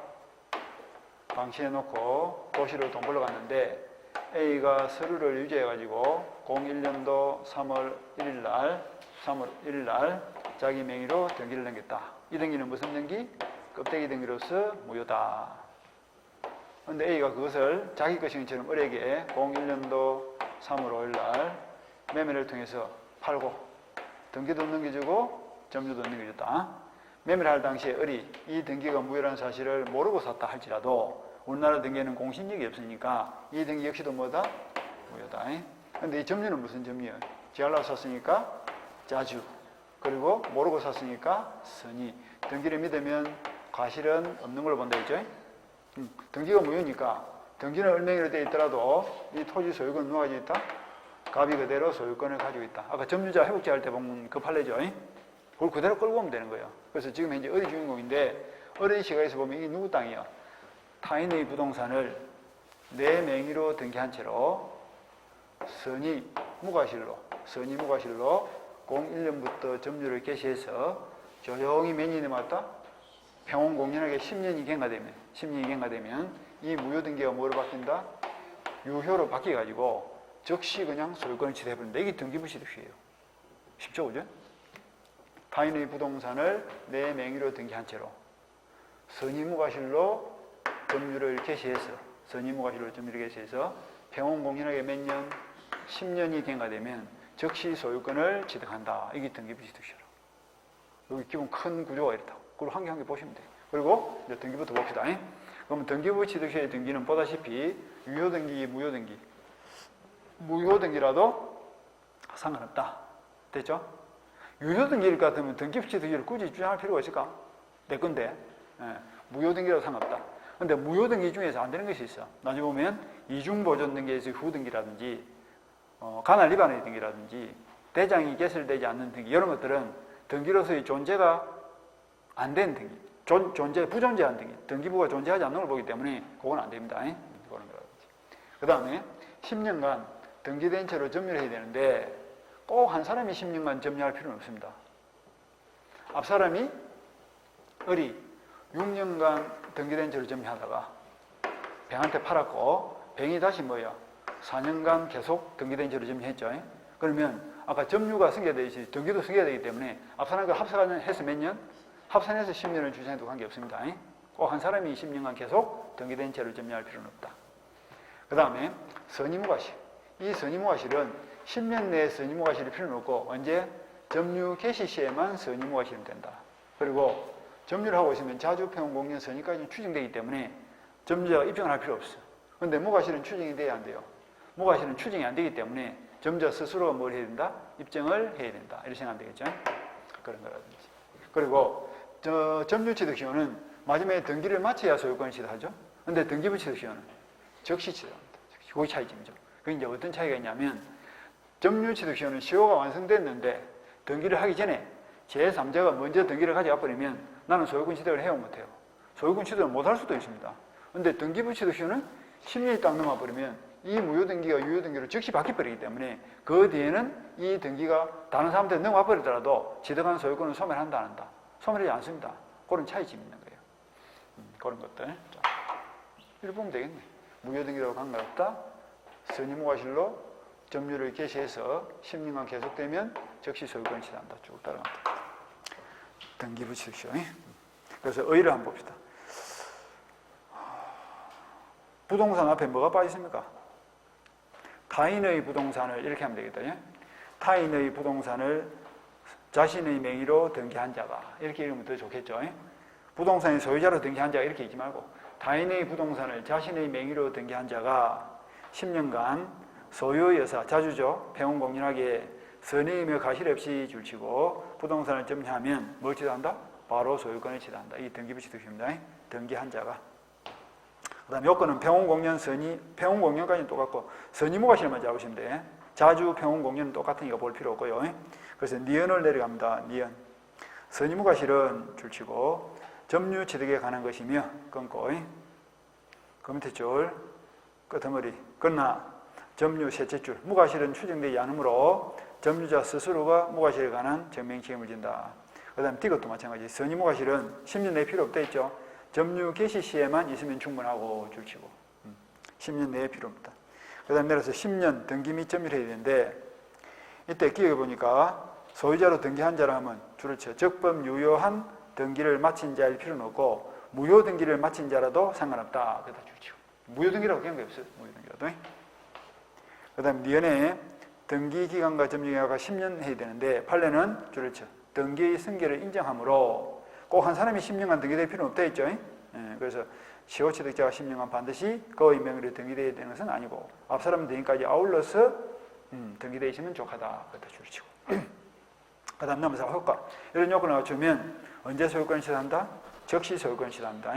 방치해놓고 도시로 돈 벌러 갔는데 A가 서류를 유지해가지고 01년도 3월 1일 날 자기 명의로 등기를 넘겼다. 이 등기는 무슨 등기? 껍데기 등기로서 무효다. 그런데 A가 그것을 자기 것인처럼 을에게 01년도 3월 5일 날 매매를 통해서 팔고 등기도 넘겨주고 점유도 넘겨줬다. 매매를 할 당시에 을이 이 등기가 무효라는 사실을 모르고 샀다 할지라도 우리나라 등기에는 공신력이 없으니까 이 등기 역시도 뭐다? 무효다. 근데 이 점유는 무슨 점유예요? 지알라고 샀으니까 자주, 그리고 모르고 샀으니까 선의. 등기를 믿으면 과실은 없는 걸로 본다 했죠? 등기가 무효니까 등기는 을맹이로 되어 있더라도 이 토지 소유권 누가 가지고 있다? 갑이 그대로 소유권을 가지고 있다. 아까 점유자 회복제 할 때 보면 그 판례죠. 그걸 그대로 끌고 오면 되는 거예요. 그래서 지금 현재 을이 주인공인데 을의 시각에서 보면 이게 누구 땅이에요? 타인의 부동산을 내 명의로 등기한 채로 선의 무과실로 01년부터 점유를 개시해서 조용히 몇 년이 남았다? 평온공연하게 10년이 경과되면 이 무효등기가 뭐로 바뀐다? 유효로 바뀌어가지고 즉시 그냥 소유권을 취득해버린다. 이게 등기부취득이에요. 쉽죠, 그죠? 타인의 부동산을 내 명의로 등기한 채로 선의무과실로 점유를 개시해서 평온공연하게 몇 년? 10년이 경과되면 즉시 소유권을 취득한다. 이게 등기부취득이에요. 여기 기본 큰 구조가 이렇다. 그걸 한 개 보시면 돼요. 그리고 이제 등기부터 봅시다. 그러면 등기부취득시의 등기는 보다시피 유효등기, 무효등기. 무효등기라도 상관없다. 됐죠? 유효등기일 것 같으면 등기부취득시를 굳이 주장할 필요가 있을까? 내 건데. 무효등기라도 상관없다. 근데 무효등기 중에서 안 되는 것이 있어. 나중에 보면 이중보존등기에서 후등기라든지 간할 위반의 등기라든지 대장이 개설되지 않는 등기 이런 것들은 등기로서의 존재가 안 된 등기, 부존재한 등기, 등기부가 존재하지 않는 걸 보기 때문에 그건 안 됩니다. 그런 거라든지. 그 다음에 10년간 등기된 채로 점유를 해야 되는데 꼭 한 사람이 10년간 점유할 필요는 없습니다. 앞 사람이 을이 6년간 등기된 채로 점유하다가 병한테 팔았고 병이 다시 뭐야? 4년간 계속 등기된 채로 점유했죠. 그러면 아까 점유가 승계되듯이 등기도 승계되기 때문에 앞 사람과 합산해서 몇 년? 합산해서 10년을 주장해도 관계없습니다. 꼭 한 사람이 10년간 계속 등기된 채로 점유할 필요는 없다. 그 다음에 선의무과실. 이 선의무과실은 10년 내에 선의무과실이 필요는 없고 언제? 점유 개시 시에만 선의무과실은 된다. 그리고 점유를 하고 있으면 자주 평온공연 선의까지는 추징되기 때문에 점유자가 입증을 할 필요 없어. 그런데 무과실은 추징이 돼야 안 돼요. 무과실은 추징이 안 되기 때문에 점유자 스스로가 뭘 해야 된다? 입증을 해야 된다. 이렇게 생각하면 되겠죠? 그런 거라든지. 그리고 점유취득시효는 마지막에 등기를 마쳐야 소유권을 취득하죠. 그런데 등기부취득시효는 즉시 취득합니다. 그게 차이점이죠. 그게 이제 어떤 차이가 있냐면 점유취득시효는 시효가 완성됐는데 등기를 하기 전에 제3자가 먼저 등기를 가져와 버리면 나는 소유권 취득을 해야 못해요. 소유권 취득을 못할 수도 있습니다. 그런데 등기부취득시효는 10년이 딱 넘어버리면 이 무효등기가 유효등기로 즉시 바뀌어버리기 때문에 그 뒤에는 이 등기가 다른 사람한테 넘어와버리더라도 취득한 소유권은 소멸한다 안 한다? 소멸하지 않습니다. 그런 차이점이 있는 거예요. 그런 것들. 자, 이렇게 보면 되겠네. 무효등기라고 관계없다. 선의무과실로 점유를 개시해서 10년간 계속되면 즉시 소유권을 취득한다. 쭉 따라갑니다. 등기부취득시효. 그래서 의의를 한번 봅시다. 부동산 앞에 뭐가 빠졌습니까? 타인의 부동산을 이렇게 하면 되겠다. 타인의 부동산을 자신의 명의로 등기한 자가 이렇게 읽으면 더 좋겠죠. 부동산의 소유자로 등기한 자가 이렇게 읽지 말고 타인의 부동산을 자신의 명의로 등기한 자가 10년간 소유의 여사, 자주죠. 평온공연하게 선의이며 과실 없이 줄치고 부동산을 점유하면 뭘 취득한다? 바로 소유권을 취득한다. 이 등기부취득입니다. 등기한 자가. 그 다음에 요건은 평온공연, 선의, 평온공연까지는 똑같고 선의무과실만 잡으시면 돼. 자주 평온공연은 똑같으니까 볼 필요 없고요. 그래서 니은을 내려갑니다. 니은. 선의무과실은 줄치고 점유취득에 관한 것이며 끊고 그 밑에 줄, 끄트머리, 그러나 점유 셋째 줄, 무과실은 추정되지 않으므로 점유자 스스로가 무과실에 관한 증명 책임을 진다. 그 다음에 이것도 마찬가지. 선의무과실은 10년 내에 필요 없다 했죠. 점유 개시 시에만 있으면 충분하고 줄치고 10년 내에 필요 없다. 그 다음에 내려서 10년 등기 및 점유를 해야 되는데 이때 기억해 보니까 소유자로 등기한 자라 하면 줄을 쳐 적법 유효한 등기를 마친 자일 필요는 없고 무효 등기를 마친 자라도 상관없다. 그다 줄치고 무효등기라고 관계없어요. 무효등기라도. 그 다음에 니은에 등기기간과 점유기간과 10년 해야 되는데 판례는 줄을 쳐 등기의 승계를 인정하므로 꼭 한 사람이 10년간 등기될 필요는 없다 했죠. 그래서 시효취득자가 10년간 반드시 그 임명으로 등기되어야 되는 것은 아니고 앞사람 등기까지 아울러서 등기되어 있으면 족하다. 그것도 줄치고. 그 다음 넘어서 효과. 이런 요건을 갖추면 언제 소유권을 취득한다? 즉시 소유권을 취득한다.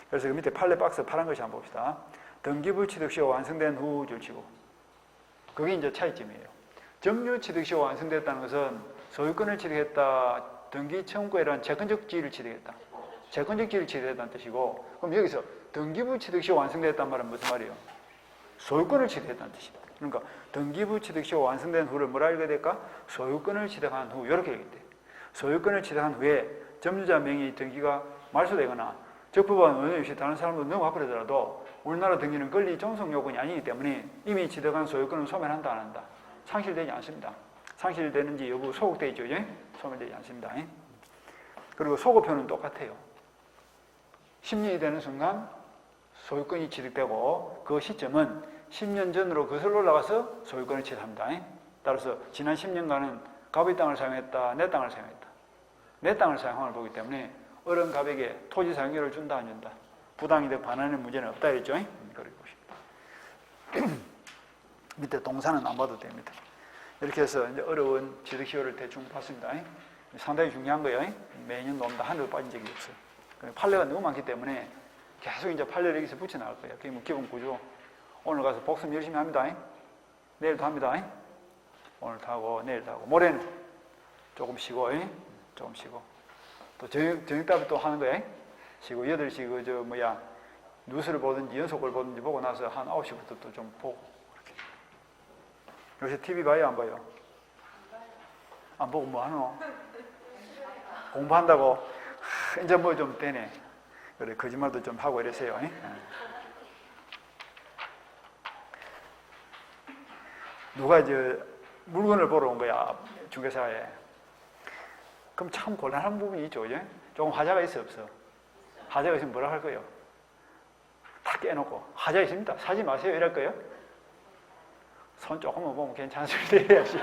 그래서 그 밑에 판례 박스 파란 것이 한번 봅시다. 등기부 취득 시 완성된 후 줄치고. 그게 이제 차이점이에요. 점유 취득 시 완성됐다는 것은 소유권을 취득했다. 등기 청구에란 채권적 지위를 취득했다. 채권적 지위를 취득했다는 뜻이고, 그럼 여기서 등기부 취득 시 완성됐다는 말은 무슨 말이에요? 소유권을 취득했다는 뜻입니다. 그러니까 등기부 취득 시 완성된 후를 뭐라 읽어야 될까? 소유권을 취득한 후, 이렇게 얘기돼. 소유권을 취득한 후에 점유자 명의 등기가 말소되거나 적법한 원유 없이 다른 사람도 넘어가버리더라도 우리나라 등기는 권리 존속 요건이 아니기 때문에 이미 취득한 소유권은 소멸한다, 안 한다? 상실되지 않습니다. 상실되는지 여부 소급되어 있죠. 소멸되지 않습니다. 그리고 소급표는 똑같아요. 10년이 되는 순간 소유권이 취득되고 그 시점은 10년 전으로 거슬러 올라가서 소유권을 취득합니다. 따라서 지난 10년간은 갑의 땅을 사용했다, 내 땅을 사용했다. 내 땅을 사용함을 보기 때문에 어른 갑에게 토지 사용료를 준다, 안 준다? 부당이득 반환의 문제는 없다 했죠. 그렇게 보십니다. 밑에 동사는 안 봐도 됩니다. 이렇게 해서 이제 어려운 취득시효를 대충 봤습니다. 상당히 중요한 거예요. 매년 놈다 하늘도 빠진 적이 없어요. 판례가 너무 많기 때문에 계속 이제 판례를 여기서 붙여나갈 거예요. 그게 뭐 기본 구조. 오늘 가서 복습 열심히 합니다. 내일도 합니다. 오늘도 하고 내일도 하고 모레는 조금 쉬고 조금 쉬고 또 저녁답을 또 하는 거예요. 쉬고 8시 뉴스를 보든지 연속을 보든지 보고 나서 한 9시부터 또 좀 보고 그렇게. 요새 TV 봐요, 안 봐요? 안 보고 뭐 하노? 공부한다고? 이제 뭐 좀 되네. 그래, 거짓말도 좀 하고 이러세요. 누가 이제 물건을 보러 온 거야, 중개사에. 그럼 참 곤란한 부분이 있죠, 이제? 조금 하자가 있어, 없어? 하자가 있으면 뭐라 할 거예요? 다 깨놓고, 하자 있습니다. 사지 마세요, 이럴 거예요? 손 조금만 보면 괜찮습니다, 이래야지.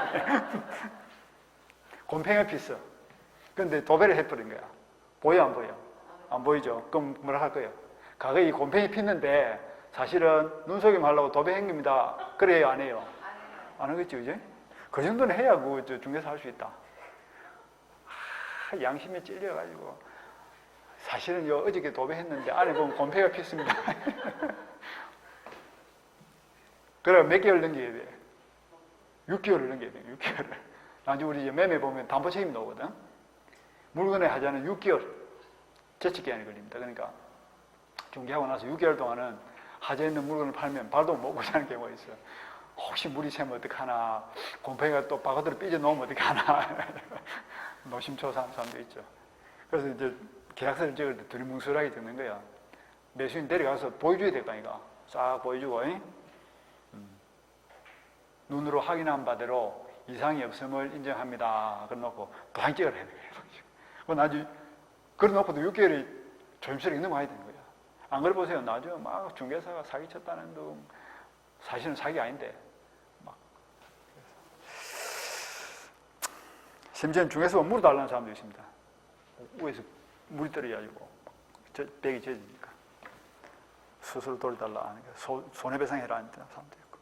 곰팽이 피스. 근데 도배를 해버린 거야. 보여, 안 보여? 안 보이죠? 그럼 뭐라 할 거예요? 가게 이 곰팽이 피는데 사실은 눈속임 하려고 도배한 겁니다. 그래요, 안 해요? 안 하겠죠, 이제? 그 정도는 해야 그 중개사 할 수 있다. 양심에 찔려가지고 사실은 어저께 도배했는데 안에 보면 곰팡이가 피었습니다. 그래 몇 개월 넘겨야 돼? 6개월을 넘겨야 돼. 6개월을. 나중에 우리 매매 보면 담보 책임 나오거든. 물건의 하자는 6개월 재측기한이 걸립니다. 그러니까 중개하고 나서 6개월 동안은 하자 있는 물건을 팔면 발도 못 고자는 경우가 있어. 혹시 물이 새면 어떡하나, 곰팡이가 또 바깥으로 삐져나오면 어떡하나. 노심초사하는 사람도 있죠. 그래서 이제 계약서를 찍을 때 두리뭉술하게 적는 거야. 매수인 데려가서 보여줘야 될 거 아니까. 싹 보여주고, 눈으로 확인한 바대로 이상이 없음을 인정합니다. 그래놓고 도장 찍으라 해야 돼요. 나중에, 그래놓고도 6개월이 조심스럽게 넘어가야 되는 거야. 안 그래 보세요. 나중에 막 중개사가 사기쳤다는 둥, 사실은 사기 아닌데, 심지어는 중에서 물을 달라는 사람도 있습니다. 위에서 물이 떨어져가지고 벽이 젖으니까 스스로 돌려달라 하니까 손해배상해라 하는 사람도 있고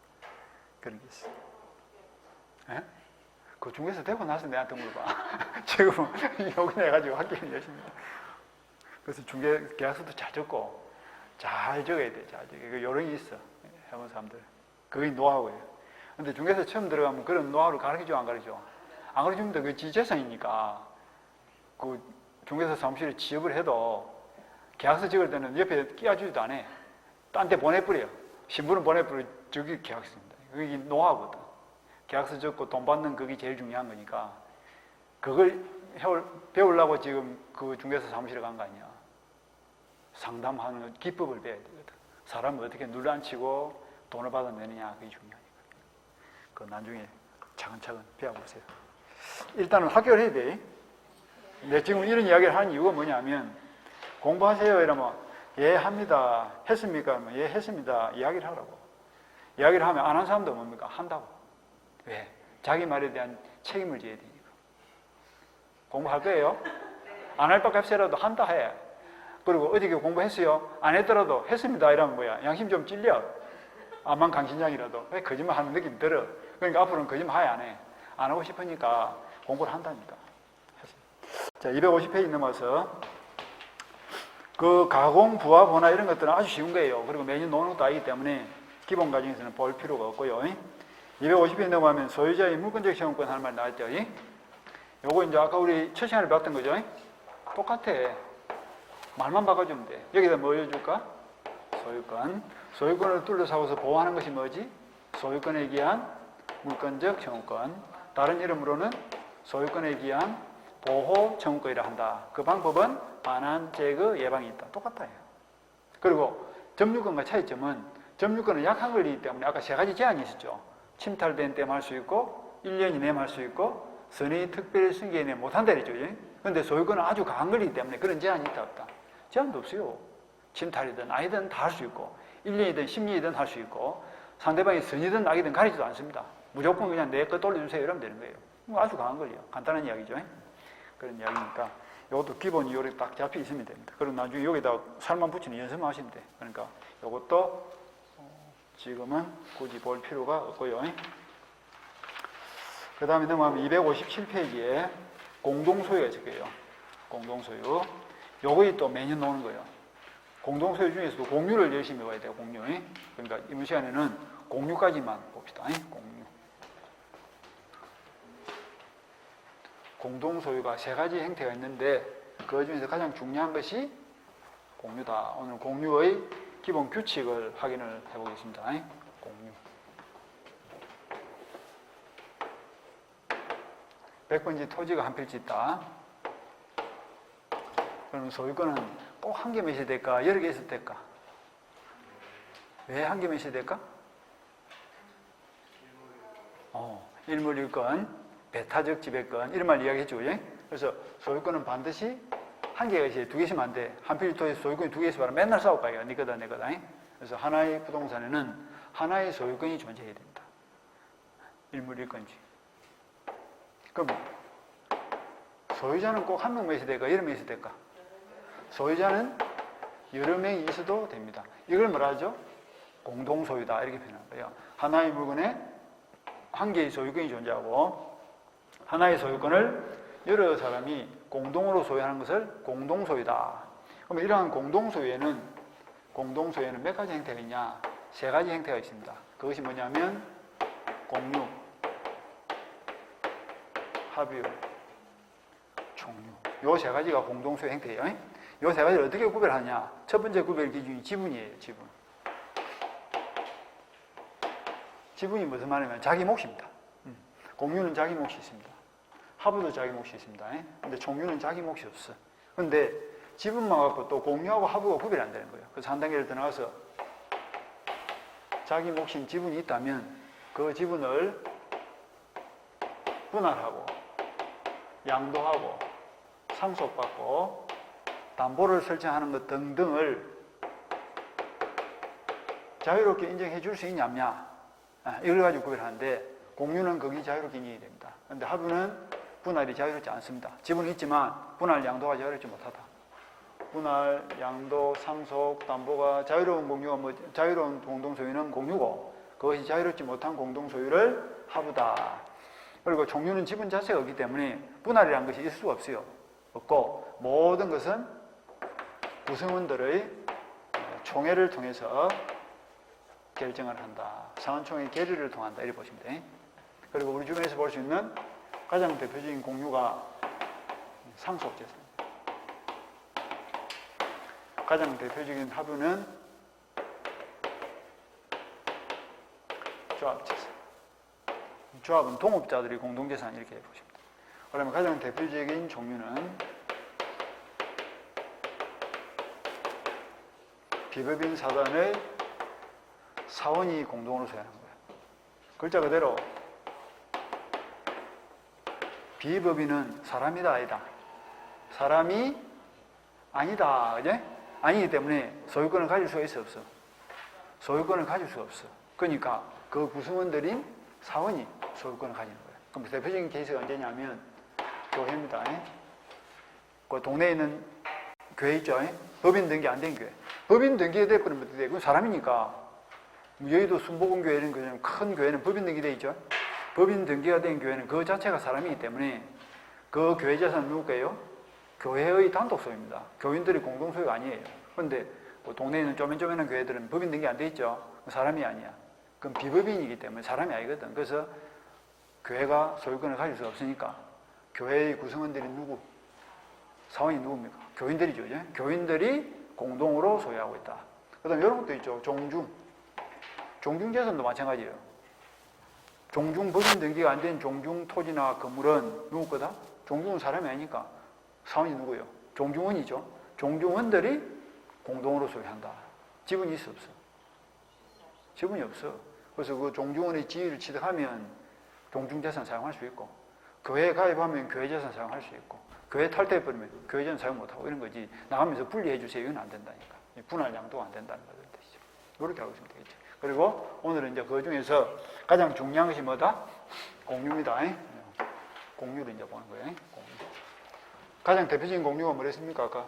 그런 게 있어요. 예? 그 중에서 되고 나서 내한테 물어봐. 지금은 욕을 내가지고 학교는 열심히. 그래서 중개 계약서도 잘 적고 잘 적어야 돼. 잘 적어야 돼. 그 요령이 있어. 해본 사람들. 그게 노하우예요. 근데 중개사 처음 들어가면 그런 노하우를 가르쳐줘, 안 가르쳐? 안 가르쳐줍니다. 그 지재산이니까. 그 중개사 사무실에 취업을 해도 계약서 적을 때는 옆에 끼워주지도 않아. 딴 데 보내버려요. 신분은 보내버려. 저기 계약서입니다. 그게 노하우거든. 계약서 적고 돈 받는 그게 제일 중요한 거니까. 그걸 배우려고 지금 그 중개사 사무실에 간 거 아니야. 상담하는 기법을 배워야 되거든. 사람을 어떻게 눌러앉히고 돈을 받아내느냐, 그게 중요하니까. 그 나중에 차근차근 배워보세요. 일단은 학교를 해야 돼. 근데 지금 이런 이야기를 하는 이유가 뭐냐면, 공부하세요 이러면, 예, 합니다. 했습니까? 예, 했습니다. 이야기를 하라고. 이야기를 하면 안 한 사람도 뭡니까? 한다고. 왜? 자기 말에 대한 책임을 져야 되니까. 공부할 거예요? 안 할 것 값이라도 한다 해. 그리고 어디 공부했어요? 안 했더라도 했습니다 이러면 뭐야? 양심 좀 찔려. 암만 강신장이라도 거짓말 하는 느낌 들어. 그러니까 앞으로는 거짓말 하야 안 해. 안 하고 싶으니까 공부를 한다니까. 자, 250페이지 넘어서 그 가공, 부하, 번화 이런 것들은 아주 쉬운 거예요. 그리고 매년 노는 것도 아니기 때문에 기본 과정에서는 볼 필요가 없고요. 250페이지 넘어가면 소유자의 물권적 시험권 하는 말 나왔죠. 요거 이제 아까 우리 첫 시간에 배웠던 거죠. 똑같아. 말만 바꿔주면 돼. 여기다 뭐 해줄까? 소유권. 소유권을 둘러싸고서 보호하는 것이 뭐지? 소유권에 기한 물권적 청구권. 다른 이름으로는 소유권에 기한 보호 청구권이라 한다. 그 방법은 반환, 제거, 예방이 있다. 똑같아요. 그리고 점유권과 차이점은 점유권은 약한 권리이기 때문에 아까 세 가지 제한이 있었죠. 침탈된 때만 할 수 있고 1년 이내만 할 수 있고 선의 특별 승계 이내 못한다 이랬죠. 그런데 소유권은 아주 강한 권리이기 때문에 그런 제한이 있다 없다? 제한도 없어요. 침탈이든 아니든 다 할 수 있고 1년이든 10년이든 할 수 있고 상대방이 선이든 악이든 가리지도 않습니다. 무조건 그냥 내 거 돌려주세요 이러면 되는 거예요. 아주 강한 권리예요. 간단한 이야기죠. 그런 이야기니까 이것도 기본 이요리 딱 잡혀 있으면 됩니다. 그리고 나중에 여기다 살만 붙이는 연습만 하시면 돼. 그러니까 이것도 지금은 굳이 볼 필요가 없고요. 그 다음에 넘어가면 257페이지에 공동소유가 있을 거예요. 공동소유. 요거이 또 매년 나오는 거예요. 공동소유 중에서도 공유를 열심히 해야 돼요. 공유. 그러니까 이번 시간에는 공유까지만 봅시다. 공유. 공동소유가 세 가지 형태가 있는데 그 중에서 가장 중요한 것이 공유다. 오늘 공유의 기본 규칙을 확인을 해보겠습니다. 공유. 100번지 토지가 한 필지 있다. 그러면 소유권은 꼭 한 개만 있어야 될까? 여러 개 있어야 될까? 왜 한 개만 있어야 될까? 일물일권, 배타적 지배권 이런 말 이야기했죠. 그래서 소유권은 반드시 한 개가 있어야 두 개씩만 안 돼. 한 필지 토지 소유권이 두 개 있으면 맨날 싸울 거야. 네 거다 내 거다. 그래서 하나의 부동산에는 하나의 소유권이 존재해야 된다. 일물일권지. 그럼 소유자는 꼭 한 명만 있어야 될까? 여러 명 있어야 될까? 소유자는 여러 명이 있어도 됩니다. 이걸 뭐라 하죠? 공동소유다 이렇게 표현하는 거예요. 하나의 물건에 한 개의 소유권이 존재하고 하나의 소유권을 여러 사람이 공동으로 소유하는 것을 공동소유다. 그럼 이러한 공동소유에는 몇 가지 형태가 있냐? 세 가지 형태가 있습니다. 그것이 뭐냐면 공유, 합유, 총유. 요 세 가지가 공동소유 형태예요. 요 세 가지를 어떻게 구별하냐? 첫 번째 구별 기준이 지분이에요. 지분. 지분이 무슨 말이냐면 자기 몫입니다. 공유는 자기 몫이 있습니다. 합유도 자기 몫이 있습니다. 근데 총유는 자기 몫이 없어. 근데 지분만 갖고 또 공유하고 합유가 구별이 안 되는 거예요. 그래서 한 단계를 더 나가서 자기 몫인 지분이 있다면 그 지분을 분할하고 양도하고 상속받고 담보를 설정하는 것 등등을 자유롭게 인정해 줄 수 있냐 없냐 이걸 가지고 구별하는데 공유는 거기 자유롭게 인정이 됩니다. 그런데 합유는 분할이 자유롭지 않습니다. 지분은 있지만 분할 양도가 자유롭지 못하다. 분할, 양도, 상속, 담보가 자유로운 공유가 자유로운 공동소유는 공유고 그것이 자유롭지 못한 공동소유를 합유다. 그리고 총유는 지분 자체가 없기 때문에 분할이라는 것이 있을 수가 없고 모든 것은 구성원들의 총회를 통해서 결정을 한다. 상원총회 결의를 통한다. 이렇게 보시면 돼. 그리고 우리 주변에서 볼 수 있는 가장 대표적인 공유가 상속재산입니다. 가장 대표적인 합유는 조합재산. 조합은 동업자들이 공동재산 이렇게 보시면 돼요. 그러면 가장 대표적인 종류는 비법인 사단의 사원이 공동으로 소유하는 거예요. 글자 그대로 비법인은 사람이다 아니다. 사람이 아니다. 그죠? 아니기 때문에 소유권을 가질 수가 있어 없어? 소유권을 가질 수가 없어. 그러니까 그 구성원들인 사원이 소유권을 가지는 거예요. 그럼 대표적인 케이스가 언제냐면 교회입니다. 그 동네에 있는 교회 있죠? 법인 등기 안 된 교회. 법인 등기가 돼버리면 어떻게 돼? 그건 사람이니까. 여의도 순복음교회 이런 그냥 큰 교회는 법인 등기돼 있죠? 법인 등기가 된 교회는 그 자체가 사람이기 때문에 그 교회 재산은 누구 거예요? 교회의 단독 소유입니다. 교인들이 공동 소유가 아니에요. 그런데 뭐 동네에 있는 쪼맨쪼맨한 교회들은 법인 등기 안 돼 있죠? 사람이 아니야. 그건 비법인이기 때문에 사람이 아니거든. 그래서 교회가 소유권을 가질 수 없으니까 교회의 구성원들이 누구? 사원이 누굽니까? 교인들이죠. 이제? 교인들이 공동으로 소유하고 있다. 그 다음에 이런 것도 있죠. 종중. 종중재산도 마찬가지예요. 종중 법인 등기가 안 된 종중 토지나 건물은 누구 거다? 종중은 사람이 아니니까 사원이 누구예요? 종중원이죠. 종중원들이 공동으로 소유한다. 지분이 있어 없어? 지분이 없어. 그래서 그 종중원의 지위를 취득하면 종중재산 사용할 수 있고 교회에 가입하면 교회재산 사용할 수 있고 교회 탈퇴해버리면 교회재산 사용 못하고 이런 거지 나가면서 분리해 주세요. 이건 안 된다니까. 분할 양도가 안 된다는 뜻이죠. 이렇게 하고 있으면 되겠죠. 그리고 오늘은 이제 그 중에서 가장 중요한 것이 뭐다? 공유입니다. 공유를 이제 보는 거예요. 공유. 가장 대표적인 공유가 뭐랬습니까? 아까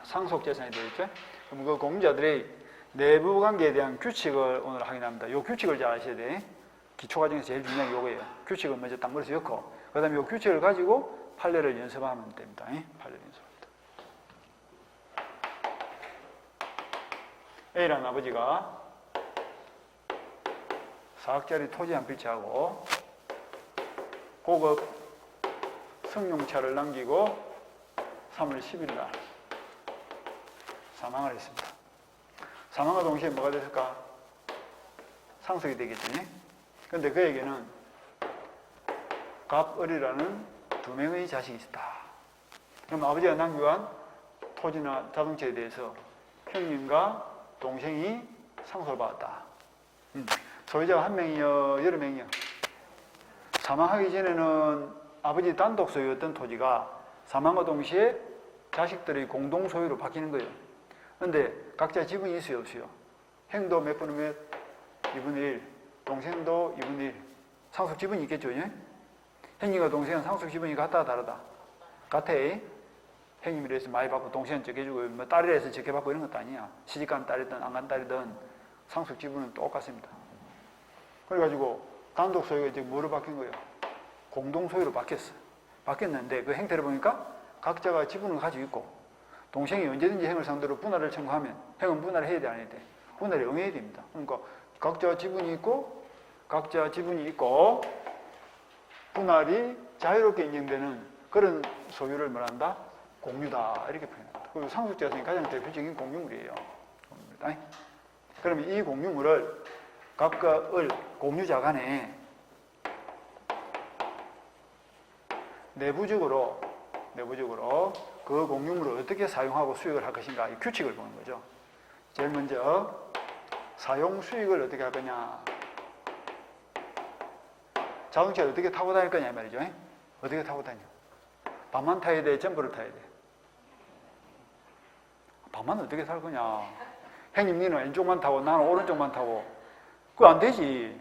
상속재산이 되겠죠? 그럼 그 공유자들의 내부 관계에 대한 규칙을 오늘 확인합니다. 이 규칙을 잘 아셔야 돼. 기초과정에서 제일 중요한 게 이거예요. 규칙을 먼저 딱 머릿속에 넣고 그 다음에 이 규칙을 가지고 판례를 연습하면 됩니다. 판례를 연습합니다. A라는 아버지가 4억짜리 토지 한 필지하고 고급 승용차를 남기고 3월 10일 날 사망을 했습니다. 사망과 동시에 뭐가 됐을까? 상속이 되겠지. 그런데 그에게는 갑을이라는 2명의 자식이 있었다. 그럼 아버지가 남겨간 토지나 자동차에 대해서 형님과 동생이 상속을 받았다. 소유자가 1명이요, 여러 명이요? 사망하기 전에는 아버지 단독 소유였던 토지가 사망과 동시에 자식들의 공동 소유로 바뀌는 거예요. 그런데 각자 지분이 있어요, 없어요? 형도 몇 분의 몇? 2분의 1. 동생도 2분의 1. 상속 지분이 있겠죠, 예? 형님과 동생은 상속 지분이 같다, 다르다? 같아. 형님이라 해서 많이 받고 동생은 적게 주고 뭐 딸이라 해서 적게 받고 이런 것도 아니야. 시집간 딸이든 안 간 딸이든 상속 지분은 똑같습니다. 그래가지고 단독 소유가 이제 뭐로 바뀐 거예요? 공동 소유로 바뀌었어. 바뀌었는데 그 행태를 보니까 각자가 지분을 가지고 있고 동생이 언제든지 형을 상대로 분할을 청구하면 형은 분할을 해야 돼, 안 해야 돼? 분할에 응해야 됩니다. 그러니까 각자 지분이 있고 분할이 자유롭게 인정되는 그런 소유를 말한다? 공유다. 이렇게 표현합니다. 그리고 상속재산이 가장 대표적인 공유물이에요. 공유물이다. 그러면 이 공유물을 각각을 공유자 간에 내부적으로 그 공유물을 어떻게 사용하고 수익을 할 것인가 이 규칙을 보는 거죠. 제일 먼저 사용 수익을 어떻게 할 거냐. 자동차를 어떻게 타고 다닐 거냐 말이죠. 어떻게 타고 다녀? 반만 타야 돼? 점프를 타야 돼? 반만 어떻게 탈 거냐? 형님 니는 왼쪽만 타고 나는 오른쪽만 타고 그거 안 되지.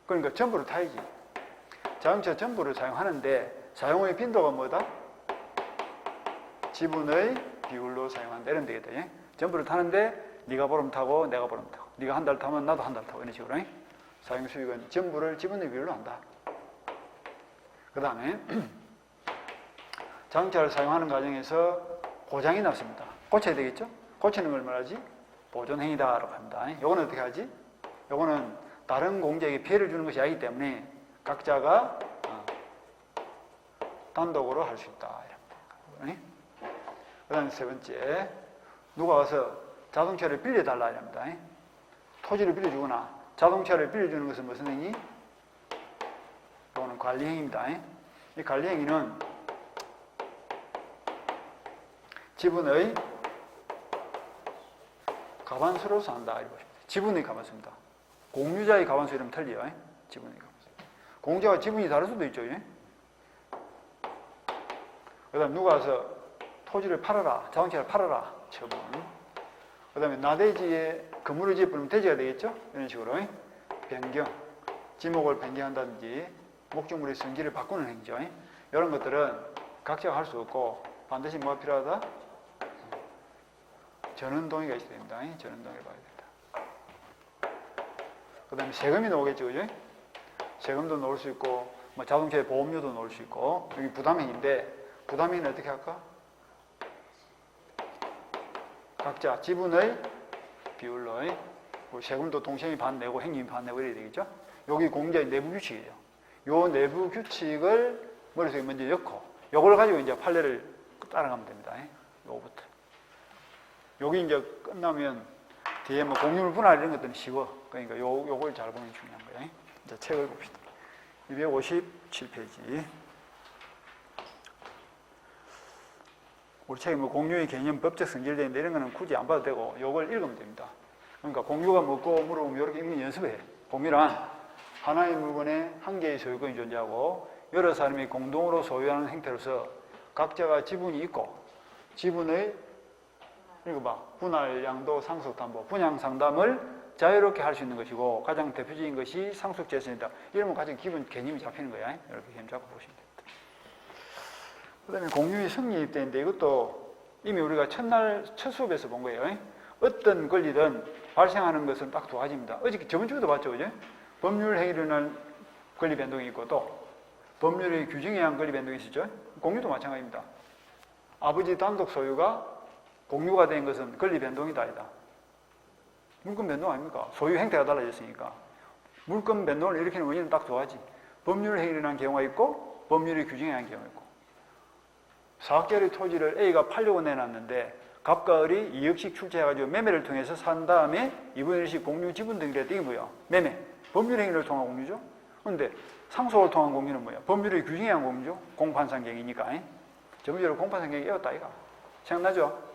그러니까 점프를 타야지. 자동차 점프를 사용하는데 사용의 빈도가 뭐다? 지분의 비율로 사용한다. 이러면 되겠다. 예? 점프를 타는데 네가 보름 타고 내가 보름 타고 네가 한 달 타면 나도 한 달 타고 이런 식으로 사용 수익은 전부를 지분의 비율로 한다. 그 다음에 자동차를 사용하는 과정에서 고장이 났습니다. 고쳐야 되겠죠? 고치는 걸 말하지? 보존행위다라고 합니다. 이거는 어떻게 하지? 이거는 다른 공자에게 피해를 주는 것이 아니기 때문에 각자가 단독으로 할 수 있다. 그 다음에 세 번째, 누가 와서 자동차를 빌려달라 합니다. 토지를 빌려주거나 자동차를 빌려주는 것은 무슨 행위? 이거는 관리행위입니다. 이 관리행위는 지분의 가반수로서 한다. 이렇게 보십니다. 지분의 가반수입니다. 공유자의 가반수 이러면 틀려요. 지분의 가반수. 공유자와 지분이 다를 수도 있죠. 그 다음에 누가 와서 토지를 팔아라, 자동차를 팔아라, 처분. 그 다음에 나대지에 건물을 지으면 대지가 되겠죠? 이런 식으로. 변경, 지목을 변경한다든지 목적물의 성질을 바꾸는 행위죠. 이런 것들은 각자가 할 수 없고 반드시 뭐가 필요하다? 전원동의가 있어야 됩니다. 전원동의를 봐야 된다. 그 다음에 세금이 나오겠죠, 그죠? 세금도 넣을 수 있고, 뭐 자동차의 보험료도 넣을 수 있고, 여기 부담행위인데, 부담행위는 어떻게 할까? 각자 지분의 비율로, 세금도 동생이 반 내고 행님이 반 내고 이래야 되겠죠? 여기 공제의 내부 규칙이에요. 요 내부 규칙을 머릿속에 먼저 넣고, 요걸 가지고 이제 판례를 따라가면 됩니다. 요거부터. 여기 이제 끝나면 뒤에 뭐 공유물 분할 이런 것들은 쉬워. 그러니까 요걸 잘 보는 게 중요한 거예요. 이제 책을 봅시다. 257페이지. 우리 책에 뭐 공유의 개념, 법적 성질되는데 이런 거는 굳이 안 봐도 되고 요걸 읽으면 됩니다. 그러니까 공유가 뭐고 물어보면 이렇게 읽는 연습해. 공유란 하나의 물건에 한 개의 소유권이 존재하고 여러 사람이 공동으로 소유하는 행태로서 각자가 지분이 있고 지분의 읽어봐. 분할, 양도, 상속, 담보, 분양 상담을 자유롭게 할 수 있는 것이고 가장 대표적인 것이 상속 재산이다. 이러면 가장 기본 개념이 잡히는 거야. 이렇게 개념 잡고 보시면 됩니다. 그 다음에 공유의 성립되는데 이것도 이미 우리가 첫 수업에서 본 거예요. 어떤 권리든 발생하는 것은 딱 두 가지입니다. 어저께 저번 주에도 봤죠, 그죠? 법률 행위를 일어날 권리 변동이 있고 또 법률의 규정에 의한 권리 변동이 있었죠. 공유도 마찬가지입니다. 아버지 단독 소유가 공유가 된 것은 권리 변동이다 아니다. 물권 변동 아닙니까? 소유 행태가 달라졌으니까. 물권 변동을 일으키는 원인은 딱 두 가지. 법률 행위를 한 경우가 있고 법률의 규정에 의한 경우가 있고. 4억짜리 토지를 A가 팔려고 내놨는데 갑과 을이 2억씩 출제해가지고 매매를 통해서 산 다음에 2분의 1씩 공유 지분 등기를 했다. 이게 뭐야? 매매. 법률 행위를 통한 공유죠. 그런데 상속을 통한 공유는 뭐야? 법률의 규정에 의한 공유죠. 공판상경이니까. 전문적으로 공판상경이 애웠다 이가. 생각나죠?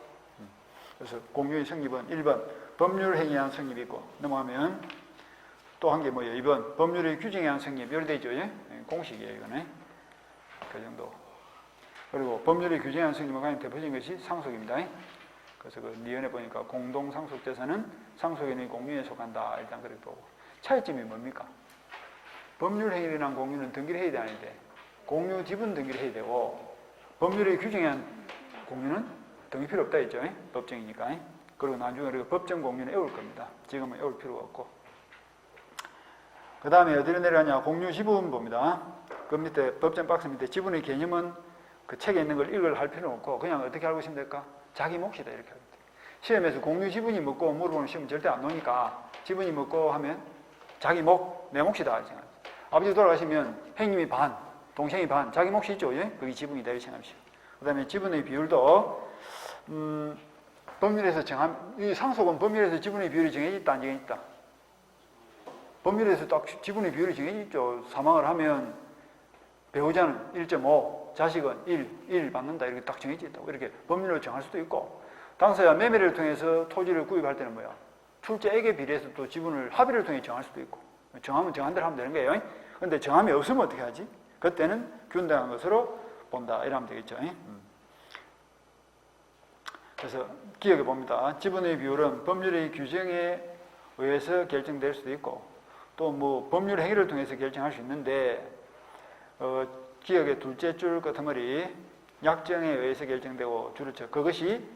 그래서 공유의 성립은 1번 법률 행위에 의한 성립이 있고 넘어가면 또 한 게 뭐예요? 2번 법률의 규정에 의한 성립. 이렇게 돼 있죠. 공식이에요. 이거는. 그 정도. 그리고 법률의 규정에 의한 성립은 가장 대표적인 것이 상속입니다. 그래서 그 니은에 보니까 공동상속재산은 상속인의 공유에 속한다. 일단 그렇게 보고. 차이점이 뭡니까? 법률 행위에 의한 공유는 등기를 해야 되는데 공유 지분 등기를 해야 되고 법률의 규정에 의한 공유는 등기 필요 없다 했죠. 법정이니까. 그리고 나중에 우리가 법정 공유는 애울 겁니다. 지금은 애울 필요가 없고. 그 다음에 어디로 내려가냐? 공유 지분 봅니다. 그 밑에 법정 박스 밑에 지분의 개념은 그 책에 있는 걸 읽을 할 필요는 없고 그냥 어떻게 알고 있으면 될까? 자기 몫이다 이렇게 하면 돼요. 시험에서 공유 지분이 뭐고 물어보는 시험은 절대 안 나오니까 지분이 뭐고 하면 자기 몫, 내 몫이다 이렇게 생각합니다. 아버지 돌아가시면 형님이 반, 동생이 반, 자기 몫이 있죠. 그게 지분이다 이렇게 생각합니다. 그 다음에 지분의 비율도 법률에서 이 상속은 법률에서 지분의 비율이 정해져 있다, 안 정해져 있다? 법률에서 딱 지분의 비율이 정해져 있죠. 사망을 하면 배우자는 1.5, 자식은 1 받는다. 이렇게 딱 정해져 있다고. 이렇게 법률로 정할 수도 있고. 당사자 매매를 통해서 토지를 구입할 때는 뭐야? 출제액에 비례해서 또 지분을 합의를 통해 정할 수도 있고. 정하면 정한 대로 하면 되는 거예요. 그런데 정함이 없으면 어떻게 하지? 그때는 균등한 것으로 본다. 이러면 되겠죠. 그래서 기억해 봅니다. 지분의 비율은 법률의 규정에 의해서 결정될 수도 있고 또 뭐 법률 행위를 통해서 결정할 수 있는데 기억의 둘째 줄 끝머리 약정에 의해서 결정되고 줄을 쳐 그것이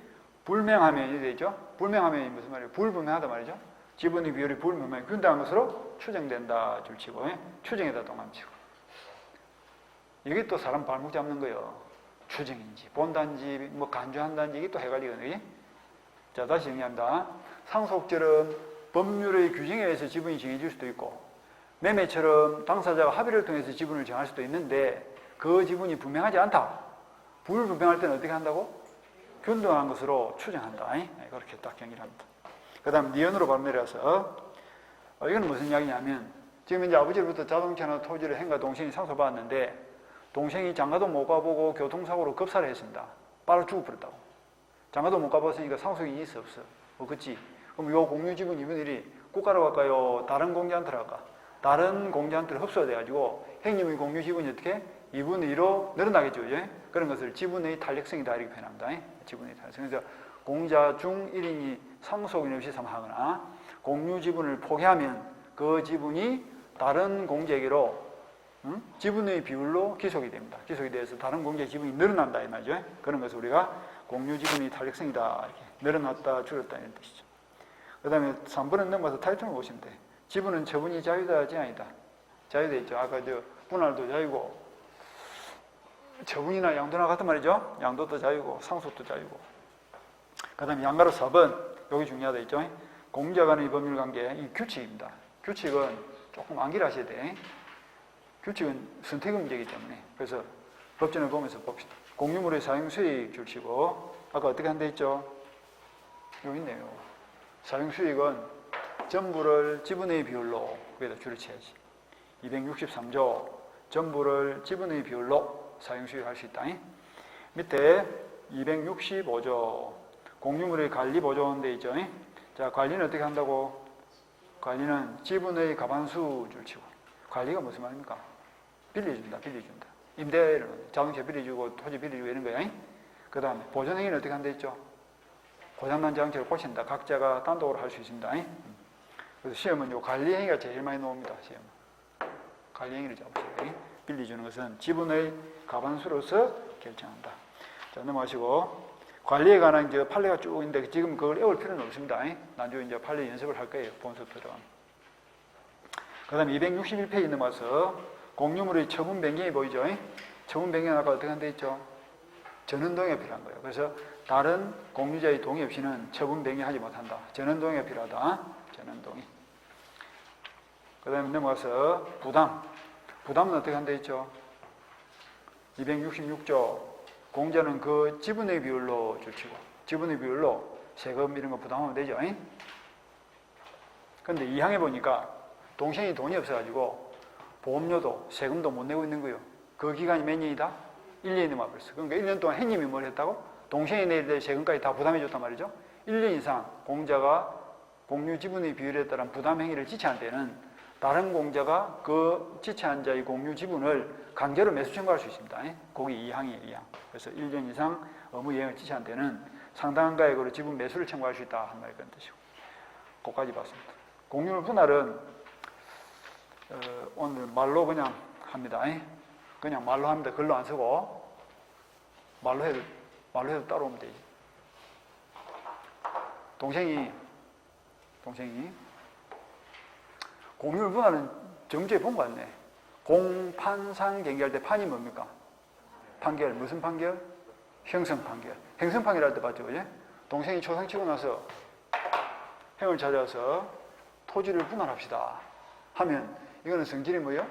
불명하면이 되죠. 불명하면이 무슨 말이에요? 불분명하다 말이죠. 지분의 비율이 불분명하면 균등한 것으로 추정된다 줄치고 추정에다 동함치고 이게 또 사람 발목 잡는 거예요. 추정인지 본단지 뭐 간주한단지 이게 또 헷갈리거든요. 자 다시 정리합니다. 상속절은 법률의 규정에 의해서 지분이 정해질 수도 있고 매매처럼 당사자가 합의를 통해서 지분을 정할 수도 있는데 그 지분이 분명하지 않다. 불분명할 때는 어떻게 한다고? 균등한 것으로 추정한다. 그렇게 딱 정리를 합니다. 그 다음 니은으로 바로 내려와서 이건 무슨 이야기냐면 지금 이제 아버지로부터 자동차나 토지를 행과 동생이 상속받았는데 동생이 장가도 못 가보고 교통사고로 급사를 했습니다. 바로 죽어버렸다고. 장가도 못 가봤으니까 상속이 있어 없어? 없겠지. 그럼 요 공유지분 2분의 1이 국가로 갈까요? 다른 공자한테로 갈까? 다른 공자한테로 흡수가 돼가지고 형님의 공유지분이 어떻게? 2분의 2로 늘어나겠죠. 이제? 그런 것을 지분의 탄력성이다 이렇게 표현합니다. 지분의 탄력성. 그래서 공자 중 1인이 상속인 없이 사망하거나 공유지분을 포기하면 그 지분이 다른 공자에게로 지분의 비율로 기속이 됩니다. 기속이 돼서 다른 공자의 지분이 늘어난다 이 말이죠. 그런 것을 우리가 공유지분의 탄력성이다 이렇게 늘어났다 줄었다 이런 뜻이죠. 그 다음에 3번은 넘어서 타이틀을 보시면 돼. 지분은 처분이 자유다지 아니다. 자유돼 있죠. 아까 저 분할도 자유고 처분이나 양도나 같은 말이죠. 양도도 자유고 상속도 자유고. 그 다음에 양가로 4번 여기 중요하다 있죠. 공자 간의 법률관계 이 규칙입니다. 규칙은 조금 암기하셔야 돼. 규칙은 선택의 문제이기 때문에 그래서 법전을 보면서 봅시다. 공유물의 사용수익 줄치고 아까 어떻게 한다 했죠? 여기 있네요. 사용수익은 전부를 지분의 비율로 거기다 줄을 쳐야지. 263조 전부를 지분의 비율로 사용수익 할 수 있다. 밑에 265조 공유물의 관리 보존 돼 있죠. 자, 관리는 어떻게 한다고? 관리는 지분의 과반수 줄치고. 관리가 무슨 말입니까? 빌려준다. 임대를 자동차 빌려주고 토지 빌려주고 이런 거야. 그 다음에 보존행위는 어떻게 한다 했죠? 고장난 자동차를 고친다. 각자가 단독으로 할 수 있습니다. 그래서 시험은 요 관리행위가 제일 많이 나옵니다. 시험. 관리행위를 잡으세요. 빌려주는 것은 지분의 과반수로서 결정한다. 자, 넘어가시고 관리에 관한 이제 판례가 쭉 있는데 지금 그걸 외울 필요는 없습니다. 나중에 이제 판례 연습을 할 거예요. 본서 들어가면. 그 다음에 261페이지 넘어서 공유물의 처분 변경이 보이죠? 처분 변경은 아까 어떻게 한데 있죠? 전원동의가 필요한 거예요. 그래서 다른 공유자의 동의 없이는 처분 변경하지 못한다. 전원동의가 필요하다. 전원동의. 그 다음에 넘어가서 부담. 부담은 어떻게 한데 있죠? 266조. 공자는 그 지분의 비율로 줄치고 지분의 비율로 세금 이런 거 부담하면 되죠. 그런데 2항에 보니까 동생이 돈이 없어가지고 보험료도 세금도 못 내고 있는 거예요. 그 기간이 몇 년이다? 1년이 넘어버렸어. 그러니까 1년 동안 형님이 뭘 했다고? 동생이 내야 될 세금까지 다 부담해줬단 말이죠. 1년 이상 공자가 공유 지분의 비율에 따른 부담 행위를 지체한 때는 다른 공자가 그 지체한 자의 공유 지분을 강제로 매수 청구할 수 있습니다. 거기 2항이에요. 2항. 그래서 1년 이상 의무 이행을 지체한 때는 상당한 가액으로 지분 매수를 청구할 수 있다 한 말이 그런 뜻이고. 그것까지 봤습니다. 공유물 분할은 오늘 말로 그냥 합니다. 그냥 말로 합니다. 글로 안 쓰고 말로 해도 따라오면 되지. 동생이 공유물 분할은 정주에 본 거 같네. 공판상 경기할 때 판이 뭡니까? 판결. 무슨 판결? 형성 판결. 행성 판결할 때 봤죠, 그지? 동생이 초상 치고 나서 형을 찾아와서 토지를 분할합시다 하면 이거는 성질이 뭐예요?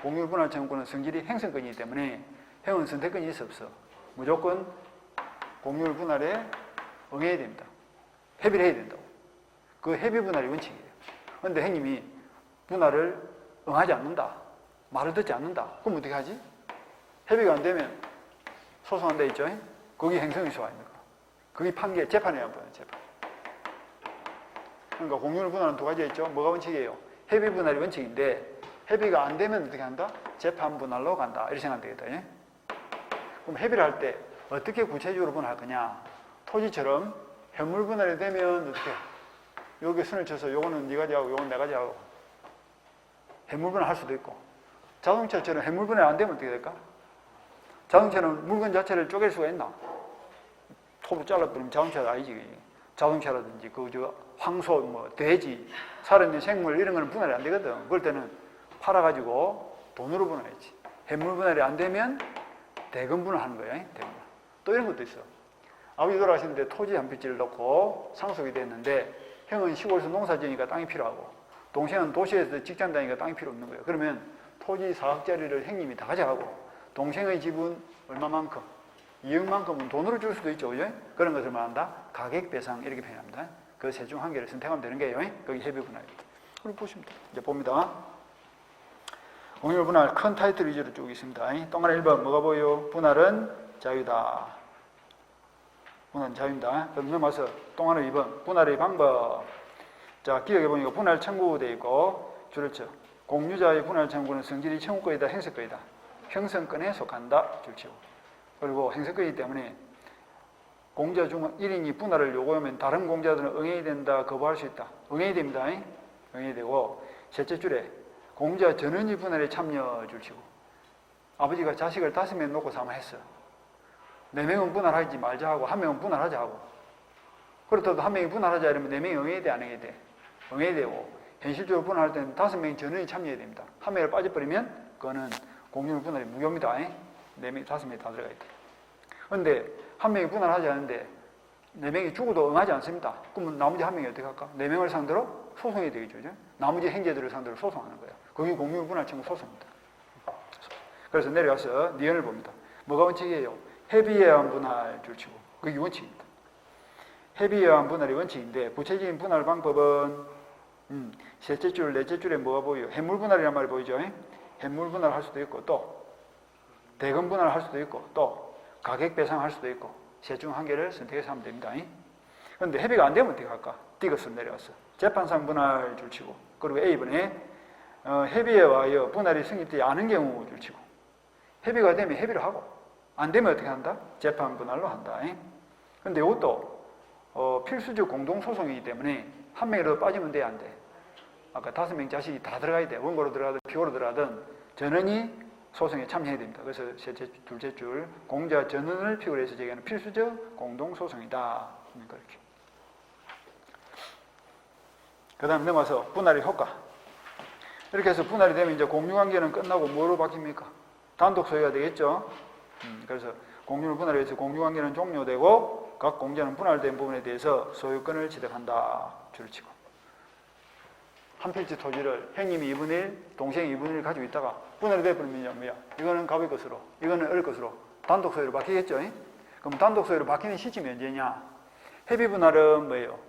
공유물 분할 청구권은 성질이 행성권이기 때문에 형은 선택권이 있어 없어? 무조건 공유물 분할에 응해야 됩니다. 협의를 해야 된다고. 그 협의 분할이 원칙이에요. 그런데 형님이 분할을 응하지 않는다. 말을 듣지 않는다. 그럼 어떻게 하지? 협의가 안 되면 소송한 데 있죠? 거기 행성의소 아닙니까? 거기 판결, 재판이라고 봐요, 재판. 그러니까 공유물 분할은 두 가지가 있죠? 뭐가 원칙이에요? 협의 분할이 원칙인데 협의가 안 되면 어떻게 한다? 재판 분할로 간다. 이렇게 생각하면 되겠다. 예? 그럼 협의를 할 때 어떻게 구체적으로 분할할 거냐? 토지처럼 현물 분할이 되면 어떻게? 여기 선을 쳐서 요거는 네 가지 하고 요건 내 가지 하고 현물 분할 할 수도 있고 자동차처럼 현물 분할 안 되면 어떻게 될까? 자동차는 물건 자체를 쪼갤 수가 있나? 톱을 잘라버리면 자동차가 아니지. 자동차라든지 황소, 돼지, 살아있는 생물 이런 거는 분할이 안 되거든. 그럴 때는 팔아가지고 돈으로 분할했지. 현물 분할이 안 되면 대금 분할하는 거야. 대금. 또 이런 것도 있어. 아버지 돌아가시는데 토지 한 필지를 넣고 상속이 됐는데 형은 시골에서 농사 지으니까 땅이 필요하고 동생은 도시에서 직장 다니니까 땅이 필요 없는 거예요. 그러면 토지 사각자리를 형님이 다 가져가고 동생의 지분 얼마만큼, 2억만큼은 돈으로 줄 수도 있죠. 그죠? 그런 것을 말한다. 가격 배상 이렇게 표현합니다. 그 세 중 한 개를 선택하면 되는 거예요. 거기 협의 분할입니다. 그럼 보시면 돼요. 이제 봅니다. 공유물 분할 큰 타이틀 위주로 쭉 있습니다. 동그란 1번 뭐가 보여요? 분할은 자유다. 분할은 자유입니다. 그럼 넘어서 동그란 2번 분할의 방법. 자, 기억해 보니까 분할 청구되어 있고 줄였죠. 공유자의 분할 청구는 성질이 청구권이다, 행사권이다. 형성권에 속한다. 줄치고. 그리고 행사권이기 때문에 공자 중 1인이 분할을 요구하면 다른 공자들은 응해야 된다, 거부할 수 있다. 응해야 됩니다. 응해야 되고 셋째 줄에 공자 전원이 분할에 참여 줄치고 아버지가 자식을 5명 놓고 삼아 했어. 4명은 분할하지 말자 하고 1명은 분할하자 하고 그렇다고 한 명이 분할하자 이러면 4명이 응해야 돼, 안 응해야 돼? 응해야 되고, 현실적으로 분할할 때는 5명이 전원이 참여해야 됩니다. 한 명이 빠져버리면 그거는 공유물 분할이 무효입니다. 4명이, 5명이 다 들어가야 돼. 그런데 한 명이 분할하지 않는데 4명이 죽어도 응하지 않습니다. 그러면 나머지 한 명이 어떻게 할까? 4명을 상대로 소송이 되겠죠. 그죠? 나머지 행제들을 상대로 소송하는 거예요. 그게 공유물 분할 청구 소송입니다. 그래서 내려가서 니은을 봅니다. 뭐가 원칙이에요? 해비해한 분할 줄치고. 그게 원칙입니다. 해비해한 분할이 원칙인데 구체적인 분할 방법은 셋째 줄, 넷째 줄에 뭐가 보여요? 해물 분할이란 말이 보이죠? 해물 분할 할 수도 있고 또 대금 분할 할 수도 있고 또 가격 배상 할 수도 있고 셋 중 한 개를 선택해서 하면 됩니다. 그런데 해비가 안 되면 어떻게 할까? 디귿으로 내려왔어. 재판상 분할 줄치고 그리고 A번에 해비에 와여 분할이 성립되지 않은 경우 줄치고 해비가 되면 해비를 하고 안 되면 어떻게 한다? 재판 분할로 한다. 그런데 이것도 필수적 공동소송이기 때문에 한 명이라도 빠지면 돼, 안 돼? 아까 5명 자식이 다 들어가야 돼. 원고로 들어가든 피고로 들어가든 전원이 소송에 참여해야 됩니다. 그래서 둘째 줄 공자 전원을 피고로 해서 제기하는 필수적 공동소송이다. 그렇게. 그 다음 넘어서 분할의 효과. 이렇게 해서 분할이 되면 이제 공유관계는 끝나고 뭐로 바뀝니까? 단독 소유가 되겠죠. 그래서 공유를 분할해서 공유관계는 종료되고 각 공자는 분할된 부분에 대해서 소유권을 취득한다. 줄을 치고. 한 필지 토지를 형님이 2분의 1, 동생이 2분의 1 가지고 있다가 분할이 되어버리면 뭐야? 이거는 갑의 것으로, 이거는 을 것으로 단독 소유로 바뀌겠죠. 그럼 단독 소유로 바뀌는 시점이 언제냐? 해비 분할은 뭐예요?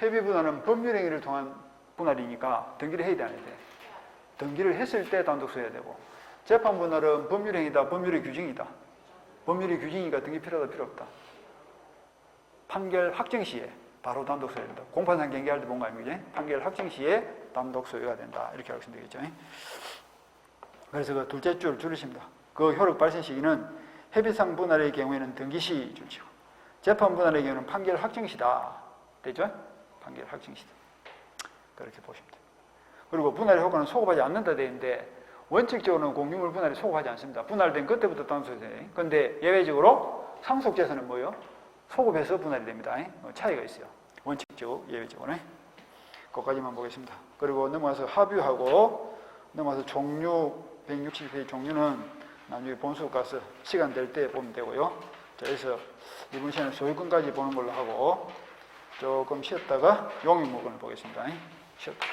해비 분할은 법률행위를 통한 분할이니까 등기를 해야 돼, 안 해야 돼? 등기를 했을 때 단독 소유해야 되고, 재판 분할은 법률행위다, 법률의 규정이다. 법률의 규정이니까 등기 필요하다, 필요 없다. 판결 확정 시에 바로 단독 소유가 된다. 공판상 경기할 때 본 거 아닙니까? 판결 확정 시에 단독 소유가 된다. 이렇게 알고 있으면 되겠죠. 그래서 그 둘째 줄 줄이십니다. 그 효력 발생 시기는 해비상 분할의 경우에는 등기 시 줄치고, 재판 분할의 경우는 판결 확정 시다. 되죠? 판결 확정 시다. 그렇게 보시면 됩니다. 그리고 분할의 효과는 소급하지 않는다 되어 있는데 원칙적으로는 공유물 분할이 소급하지 않습니다. 분할된 그때부터 단독 소유돼요. 그런데 예외적으로 상속재산은 뭐예요? 소급해서 분할이 됩니다. 차이가 있어요. 원칙적, 예외적으로. 그것까지만 보겠습니다. 그리고 넘어가서 합유하고 넘어가서 종류, 160페이지 종류는 나중에 본수 가서 시간 될 때 보면 되고요. 자, 그래서 이번 시간에 소유권까지 보는 걸로 하고 조금 쉬었다가 용익목을 보겠습니다. 쉬었다.